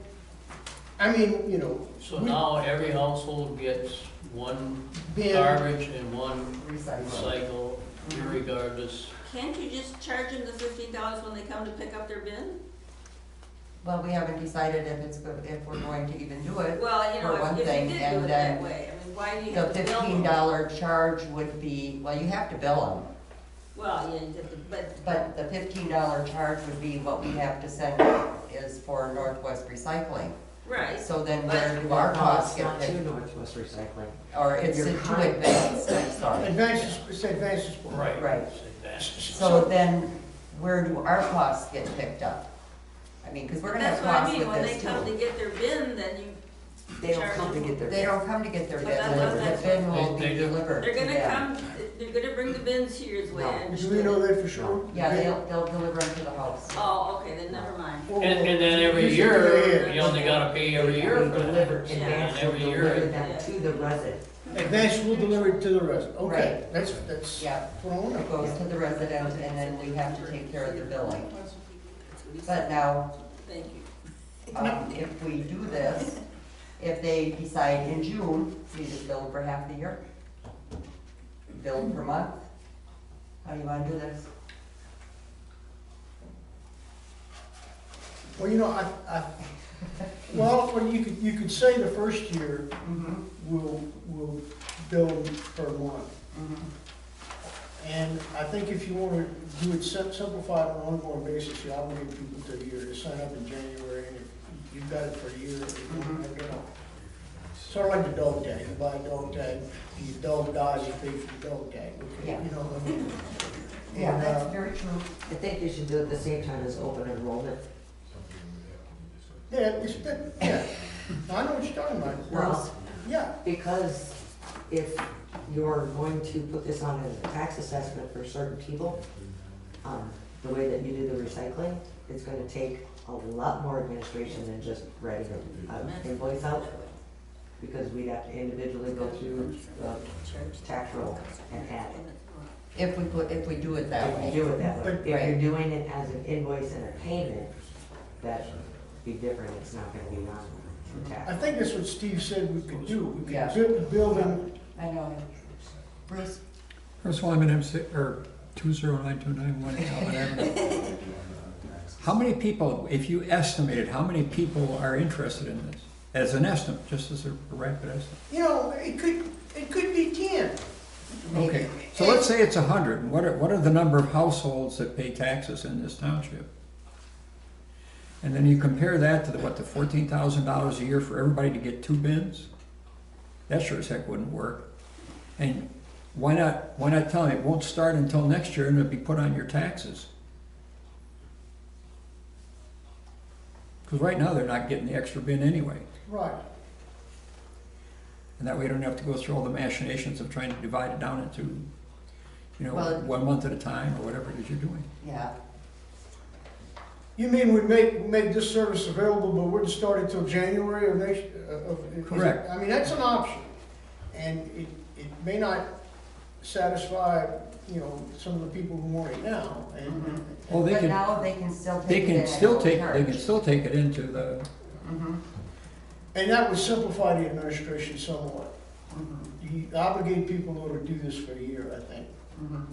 I mean, So now every household gets one bin, garbage and one Recycle. recycle, irregardless. Can't you just charge them the $15 when they come to pick up their bin? Well, we haven't decided if we're going to even do it. Well, For one if you thing, did do and it then that way, I mean, why do you The have to bill them? $15 charge would be, well, you have to bill Well, yeah, you have to, them, but the $15 charge would be what we have to send out is for Northwest Recycling. right. So then where do our No, costs it's get not to paid? Northwest Recycling. Or it's Your to con- advanced, I'm sorry. it's advanced disposal. Right. Advanced. So then, where do our costs get picked up? I mean, because we're gonna have That's what I costs mean, with when they this come to too. get their bin, then you They don't come to get their. They don't come to get their But bin, that's- the bin will They be do. delivered to They're gonna them. come, they're gonna bring the bins here is the way I No. Do understood we know it. that for sure? Yeah, they'll deliver them to the house. Oh, okay, then never mind. And then every You should do year, it. you only gotta pay every year for Deliver, that. advance And will every year, deliver them to the resident. Advance will deliver it to the resident, okay, Right. that's Yeah, what I want it goes to the resident and then we have to take care of the billing. But now, Thank you. if we do this, if they decide in June, we just bill them for half the year? Bill per month? How do you wanna do this? Well, you know, well, you could say the first year, Mm-hmm. we'll bill per month. And I think if you wanna do it simplified on an ongoing basis, you obligate people to a year, to sign up in January, and if you've got it for a year, you know. Sort of like the dog tag, you buy a dog tag, your dog dies, you pay for the dog tag, okay, Yeah. you know what I mean? Yeah, And, that's very true. I think they should do it at the same time as open enrollment. Yeah, it's, yeah, I know what you're talking about. Well, Yeah, because if you're going to put this on as a tax assessment for certain people, the way that you do the recycling, it's gonna take a lot more administration than just writing an invoice out. Because we'd have to individually go through the tax roll and add it. If we do it that If way. you do it that way. But- If you're doing it as an invoice and a payment, that'd be different, it's not gonna be on the tax. I think that's what Steve said we could do, we Yeah. could build them. I know. Bruce? Chris Wyman, or 20929 Calvin Avenue. How many people, if you estimated, how many people are interested in this? As an estimate, just as a rapid estimate. You know, it could be 10. Okay, so let's say it's 100. And what are the number of households that pay taxes in this township? And then you compare that to the $14,000 a year for everybody to get 2 bins? That sure as heck wouldn't work. And why not tell them it won't start until next year and it'll be put on your taxes? Because right now they're not getting the extra bin anyway. Right. And that way you don't have to go through all the machinations of trying to divide it down into, Well- 1 month at a time or whatever it is you're doing. Yeah. You mean we'd make this service available, but wouldn't start until January of next? Correct. I mean, that's an option. And it may not satisfy, some of the people who want it now. And Oh, they But can, now they can still they take it can in at still no take, they charge. can still take it into the, Mhm, and that would simplify the administration somewhat. mhm, You obligate people to do this for a year, I think. mhm.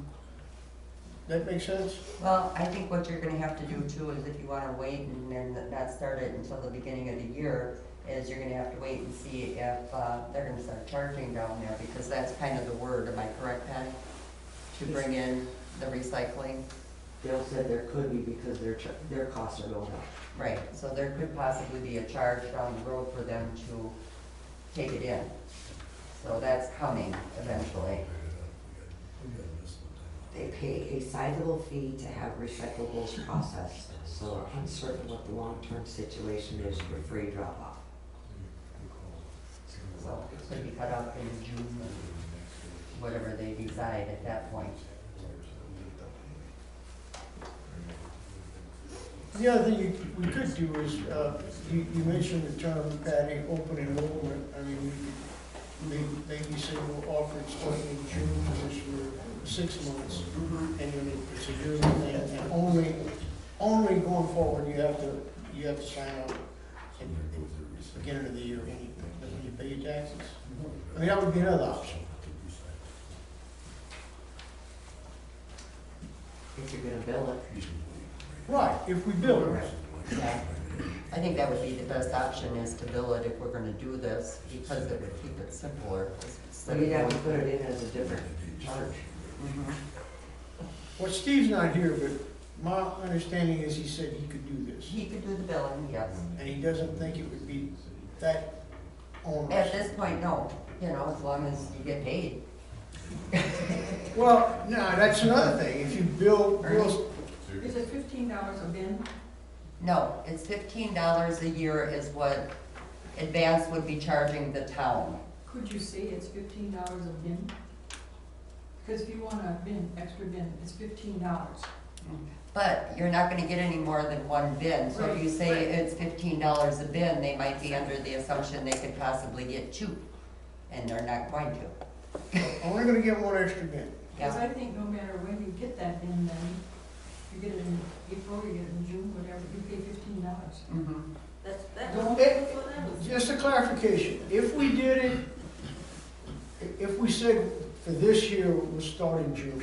That make sense? Well, I think what you're gonna have to do too is if you wanna wait and then not start it until the beginning of the year, is you're gonna have to wait and see if, they're gonna start charging down there, because that's kind of the word, am I correct, Patty? To bring in the recycling, Dale said there could be because their costs are going up. right, so there could possibly be a charge down the road for them to take it in. So that's coming eventually. They pay a sizable fee to have recyclables processed, so uncertain what the long-term situation is for free drop-off. So it could be cut off in June, or whatever they decide at that point. The other thing we could do is, you mentioned the term, Patty, open enrollment. I mean, we could maybe say we'll offer it starting in June, this year, 6 months. And then it's a yearly thing, and only going forward, you have to sign up at the beginning of the year when you pay your taxes. I mean, that would be another option. If you're gonna bill it. Right, if we build it. Yeah, I think that would be the best option, is to bill it if we're gonna do this, because it would keep it simpler. So you'd have to put it in as a different charge. Mhm. Well, Steve's not here, but my understanding is he said he could do this. He could do the billing, yes. And he doesn't think it would be that At onerous. this point, no, as long as you get paid. Well, no, that's another thing. If you bill, Is it $15 a bin? No, it's $15 a year is what Advance would be charging the town. Could you say it's $15 a bin? Because if you want a bin, extra bin, it's $15. But you're not gonna get any more than one bin, so if you say Right. it's $15 a bin, they might be under the assumption they could possibly get two, and they're not going to. Only gonna get one extra bin. Because Yeah, I think no matter when you get that bin, then you get it in April, you get it in June, whatever, you pay $15. mhm. That Don't- was what I was. Just a clarification, if we did it, if we said for this year, we'll start in June,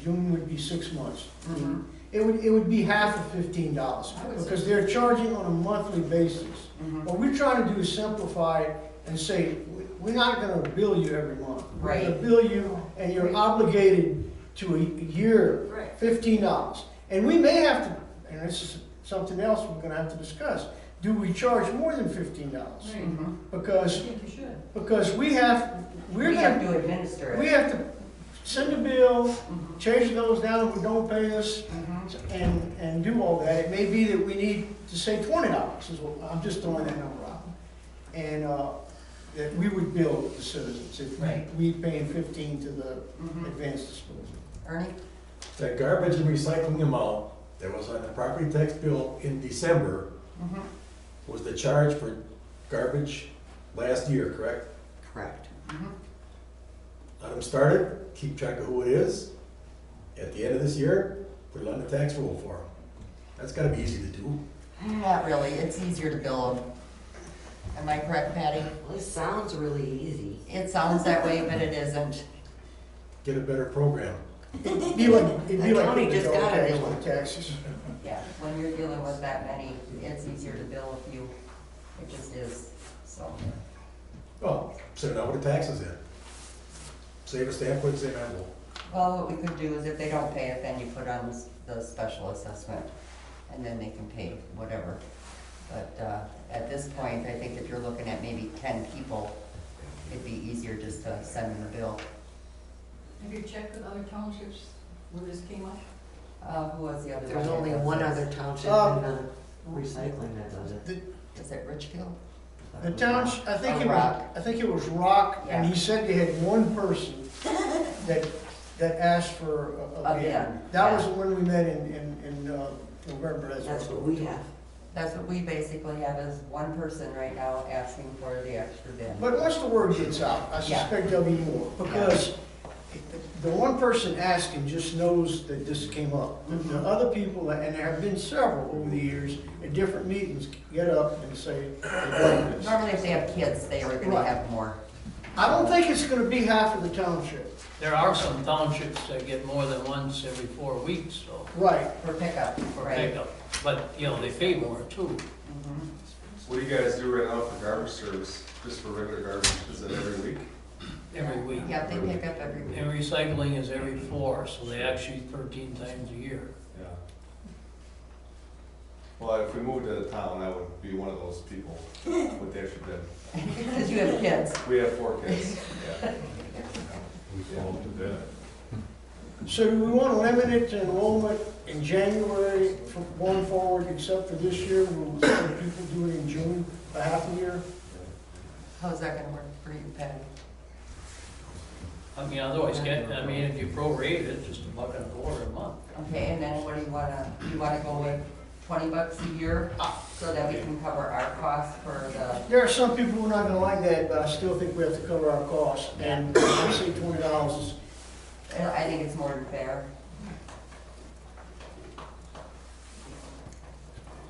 June would be 6 months. Mhm. It would be half of $15, I would say because they're charging on a monthly basis. Mhm. What we're trying to do is simplify it and say, we're not gonna bill you every month. We're gonna Right. bill you, and you're obligated to a year, Right. $15. And we may have to, and this is something else we're gonna have to discuss, do we charge more than $15? Right. Mhm. I Because think you should. we're We have gonna, to administer it. we have to send a bill, Mhm. change those down who don't pay us, Mhm. and do all that. It may be that we need to say $20, is what, I'm just throwing that number out. And, that we would bill the citizens if Right. we paying 15 to the Mhm. advanced disposal. Ernie? That garbage and recycling amount that was on the property tax bill in December Mhm. was the charge for garbage last year, correct? Correct. Mhm. Let them start it, keep track of who it is. At the end of this year, put it on the tax roll for them. That's gotta be easy to do. Not really, it's easier to bill them. Am I correct, Patty? Well, it sounds really easy. It sounds that way, but it isn't. Get a better program. It'd be like The putting county the just dog got tax it. on taxes. Yeah, when you're dealing with that many, it's easier to bill a few. It just is, so. Well, send it out with the taxes in. Save a stamp, put the same envelope. Well, what we could do is if they don't pay it, then you put on the special assessment, and then they can pay whatever. But at this point, I think if you're looking at maybe 10 people, it'd be easier just to send them a bill. Have you checked with other townships where this came up? Who was the other one? There's only that one does other this? township in the recycling that does it. Is it Richfield? The township, I think Or it was, Rock. I think it was Rock, and Yeah. he said they had one person that asked for a A bin. bin, That was yeah. when we met in November. That's what we have. That's what we basically have, is one person right now asking for the extra bin. But once the word gets out, I Yeah. suspect there'll be more, because the one person asking just knows that this came up. The other people, and there have been several over the years, at different meetings, get up and say, "Hey, this." Normally, if they have kids, they are gonna Right. have more. I don't think it's gonna be half of the township. There are some townships that get more than once every 4 weeks, so, Right. For pickup, for right? pickup. But, you know, they pay more too. Mhm. What do you guys do right now for garbage service, just for regular garbage? Is it every week? Every week. Yeah, they pick up every week. And recycling is every 4, so they actually 13 times a year. Yeah. Well, if we moved to the town, I would be one of those people with the extra bin. Because you have kids. We have 4 kids, yeah. So do we want to limit it to enrollment in January from going forward, except for this year? Will some people do it in June, a half a year? How's that gonna work for you, Patty? I mean, otherwise, if you prorate it, just $1.25 a month. Okay, and then what do you wanna go with $20 a year? So that we can cover our costs for the, There are some people who are not gonna like that, but I still think we have to cover our costs. And I say $20 is, I think it's more than fair.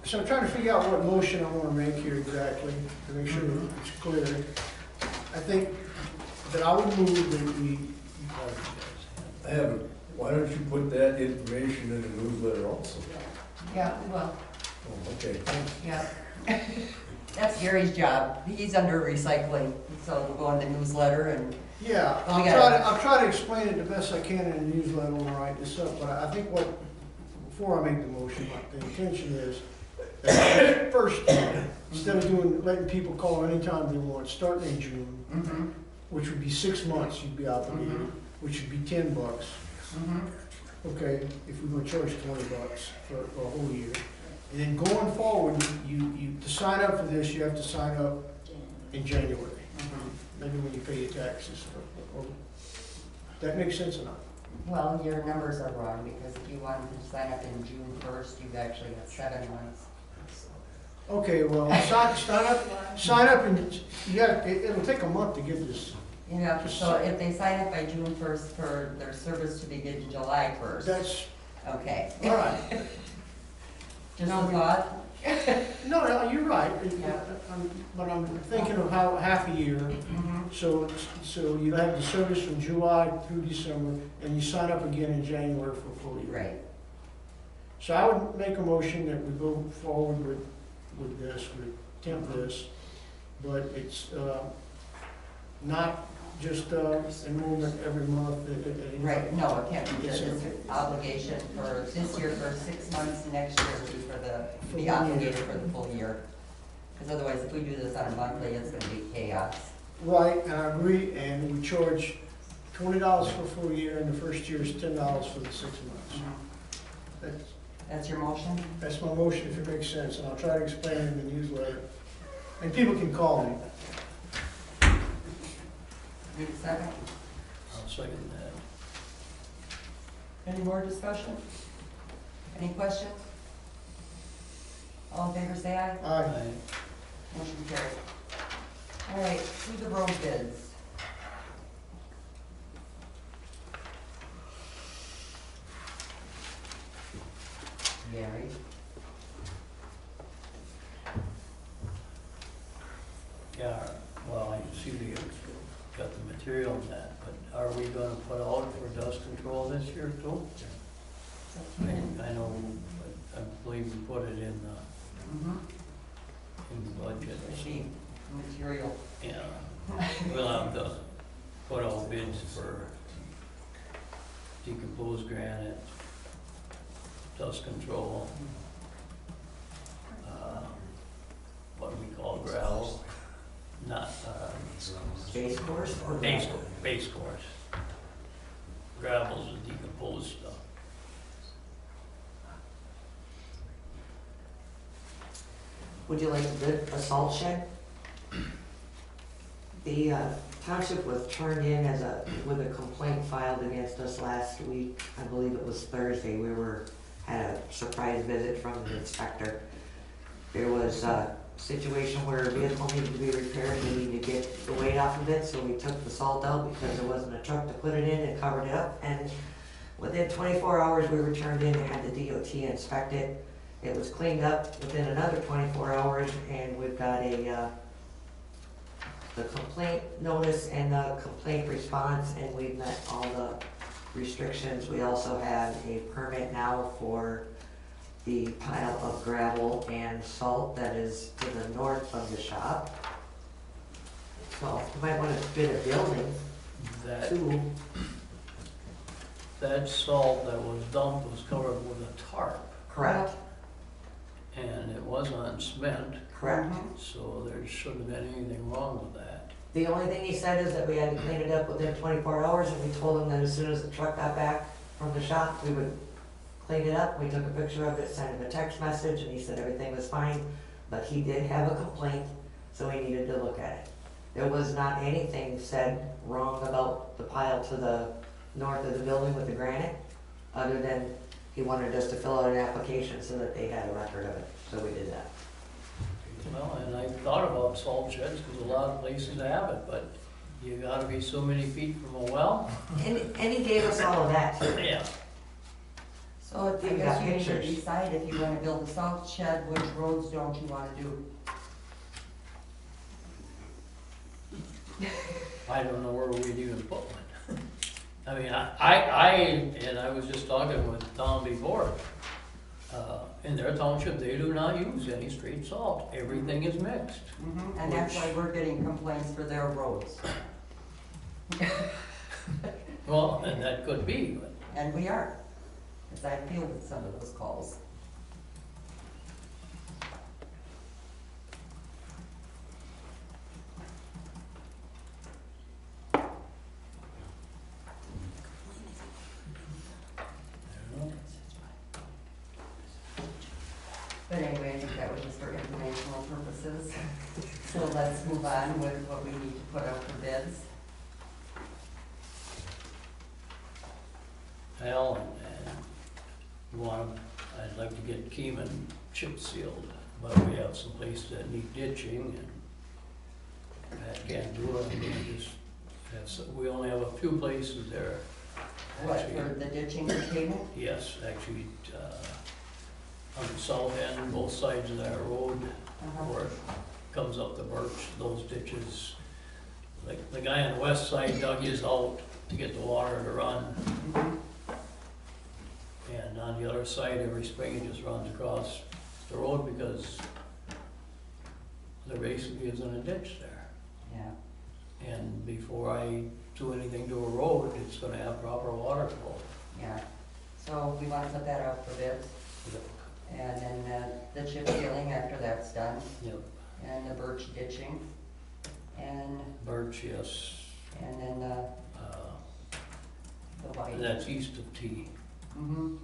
so I'm trying to figure out what motion I want to make here exactly, to make sure it's clear. I think that I would move that we, I have, why don't you put that information in the newsletter also? Yeah, well, Oh, okay. yeah. That's Gary's job. He's under recycling, so we'll go in the newsletter and, yeah, We gotta- I'll try to explain it the best I can in the newsletter when I write this up, but I think before I make the motion, the intention is that first, instead of letting people call anytime they want, starting in June, mhm, which would be 6 months you'd be obligated, Mhm. which would be $10. mhm. Okay, if we're gonna charge $20 for a whole year. And then going forward, to sign up for this, you have to sign up in January, maybe when you pay your taxes. That makes sense or not? Well, your numbers are wrong, because if you wanted to sign up in June 1st, you've actually got 7 months. Okay, well, sign up and, it'll take a month to get this. Yeah, so if they sign up by June 1st for their service to begin July 1st. That's, Okay. all right. Just a thought? No, you're right, Yeah. but I'm thinking of how, half a year. So you have the service from July through December, and you sign up again in January for a full year. Right. So I would make a motion that we go forward with this, we attempt this, but it's, not just, enrollment every month. Right, no, it can't be just an obligation for this year for 6 months, next year will be for be obligated for the full year. Because otherwise, if we do this on a monthly, it's gonna be chaos. Right, and I agree, and we charge $20 for a full year, and the first year is $10 for the 6 months. That's your motion? That's my motion, if it makes sense, and I'll try to explain it in the newsletter. And people can call me. Need a second? I'll second that. Any more discussion? Any questions? All in favor, say aye. Aye. Motion carried. All right, through the road bids. Gary? Yeah, well, I see we got the material on that, but are we gonna put out for dust control this year too? I know, I believe we put it in the budget. Machine, material. Yeah, we'll have to put out bids for decomposed granite, dust control, what do we call gravel? Not, Base course or? base course. Gravel's the decomposed stuff. Would you like to bid a salt shed? The township was turned in with a complaint filed against us last week. I believe it was Thursday. Had a surprise visit from the inspector. There was a situation where a vehicle needed to be repaired. We needed to get the weight off of it, so we took the salt out because there wasn't a truck to put it in and covered it up. And within 24 hours, we were turned in and had the DOT inspect it. It was cleaned up within another 24 hours, and we've got the complaint notice and the complaint response, and we've met all the restrictions. We also have a permit now for the pile of gravel and salt that is to the north of the shop. So you might want to bid a building too. That salt that was dumped was covered with a tarp. Correct. And it was on cement, Correct. so there shouldn't have been anything wrong with that. The only thing he said is that we had to clean it up within 24 hours, and we told him that as soon as the truck got back from the shop, we would clean it up. We took a picture of it, sent him a text message, and he said everything was fine, but he did have a complaint, so he needed to look at it. There was not anything said wrong about the pile to the north of the building with the granite, other than he wanted us to fill out an application so that they had a record of it, so we did that. Well, and I thought about salt sheds, because a lot of places have it, but you gotta be so many feet from a well. And he gave us all of that too. Yeah. So I We've guess got you need to pictures. decide if you wanna build a salt shed, which roads don't you wanna do? I don't know where we'd even put one. I mean, I was just talking with Tom before. In their township, they do not use any straight salt. Everything is mixed. And that's why we're getting complaints for their roads. Well, and that could be, but And we are, because I fielded some of those calls. But passes. So let's move on with what we need to put out for bids. Well, and you want, I'd like to get Keeman chip sealed, but we have some places that need ditching and that can't do it. I'm gonna just have some, we only have a few places there. What, Actually, for the ditching and cable? yes, actually, on the south end, both sides of that road, where it comes up the Birch, those ditches. Like, the guy on the west side dug his out to get the water to run. And on the other side, every spring it just runs across the road because there basically isn't a ditch there. Yeah, And before I do anything to a road, it's gonna have proper water flow. yeah. So we want to put that out for bids. And then the chip sealing after that's done, Yep, and the birch ditching, and, Birch, yes, and then the white. and that's east of T. Mm-hmm,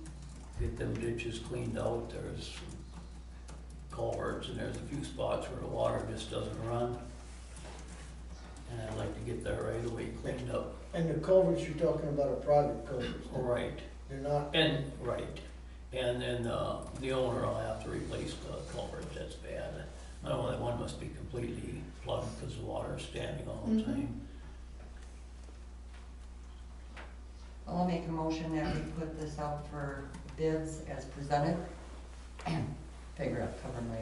Get them ditches cleaned out, there's culverts and there's a few spots where the water just doesn't run. And I'd like to get that right away cleaned up. And the culverts you're talking about are private culverts? Right, They're not, and, right, and then the owner will have to replace the culvert, that's bad. I know that one must be completely plugged because the water is standing all the time. well, I'll make a motion that we put this out for bids as presented. Figure out cover my,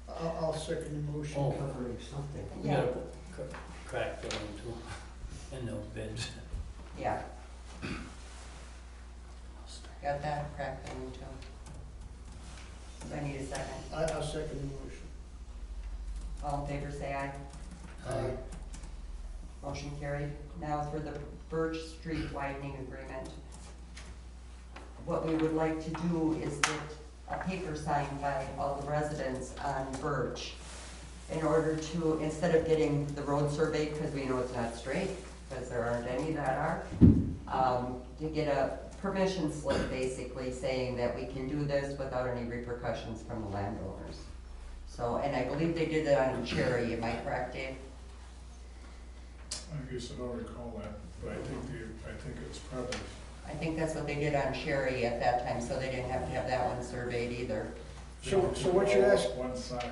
I'll second the motion. Oh. Covering something. We gotta put crack filling too, in those bids. yeah. Got that, crack them too. So I need a second. I'll second the motion. All in favor, say aye. Aye. Motion carried. Now for the Birch Street widening agreement. What we would like to do is get a paper signed by all the residents on Birch in order to, instead of getting the road surveyed, because we know it's not straight, because there aren't any that are, to get a permission slip basically saying that we can do this without any repercussions from the landowners. So, and I believe they did that on Cherry, am I correct, Dave? I guess I don't recall that, but I think it was probably, I think that's what they did on Cherry at that time, so they didn't have to have that one surveyed either. So what you're asking, one side.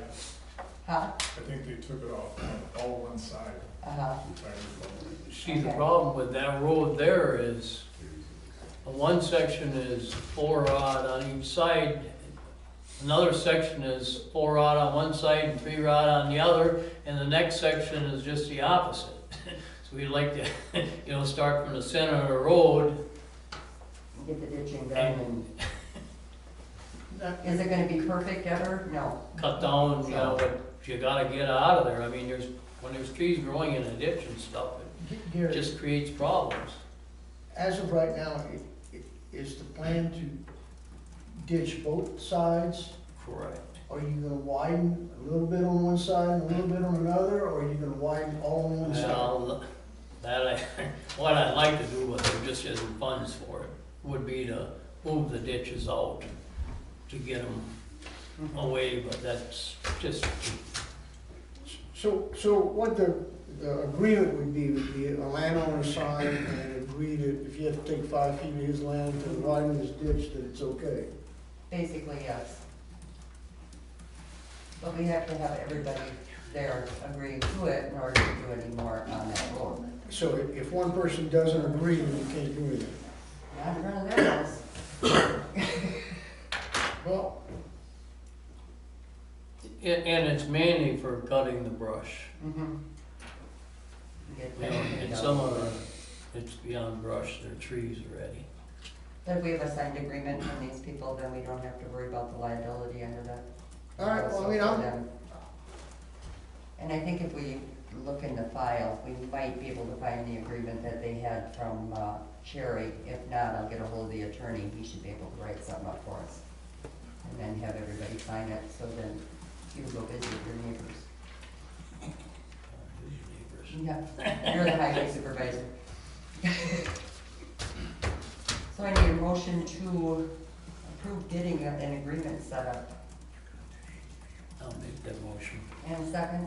Huh? I think they took it off on all one side, Uh-huh. if I recall. See, the problem with that road there is, one section is 4 rod on each side, another section is 4 rod on one side and 3 rod on the other, and the next section is just the opposite. So we'd like to, start from the center of the road. Get the ditching done and, is it gonna be perfect ever? No. Cut down, what you gotta get out of there. I mean, when there's trees growing in a ditch and stuff, it Gary, just creates problems. as of right now, is the plan to ditch both sides? Correct. Are you gonna widen a little bit on one side and a little bit on another, or are you gonna widen all on one side? Well, what I'd like to do, but there just isn't funds for it, would be to move the ditches out to get them away, but that's just, So what the agreement would be a landowner sign and agree that if you have to take 5 feet of his land to widen his ditch, that it's okay. Basically, yes. But we have to have everybody there agreeing to it in order to do any more on that road. So if one person doesn't agree, then you can't do anything. Not in front of their house. Well, and it's mainly for cutting the brush. Mm-hmm. And some of it's beyond brush, they're trees already. But if we have a signed agreement from these people, then we don't have to worry about the liability under that. all right, well, I mean, I'm, And I think if we look in the file, we might be able to find the agreement that they had from Cherry. If not, I'll get a hold of the attorney, he should be able to write something up for us. And then have everybody sign it, so then you can go visit your neighbors. Yeah, you're the highway supervisor. So I need a motion to approve getting an agreement set up. I'll make that motion. And a second?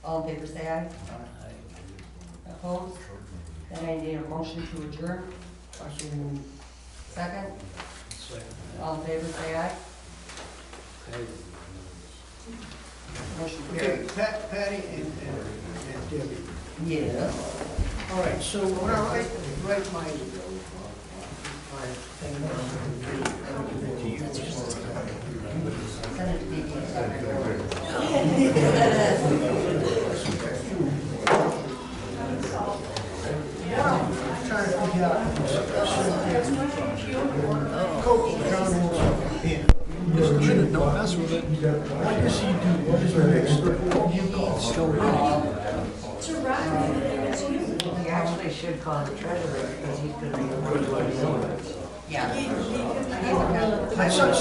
All in favor, say aye. Aye. Opposed? Then I need a motion to adjourn. I so move. Second? Second. All in favor, say aye. Okay. Motion Okay, carried. Patty and Debbie. Yes. All right, so when I write my thing Send it to me. I'm trying to figure out. Coach John wants in. Don't mess with it. What does he do? What is the next step? He actually should call the treasurer because he's gonna be the one. Yeah. I saw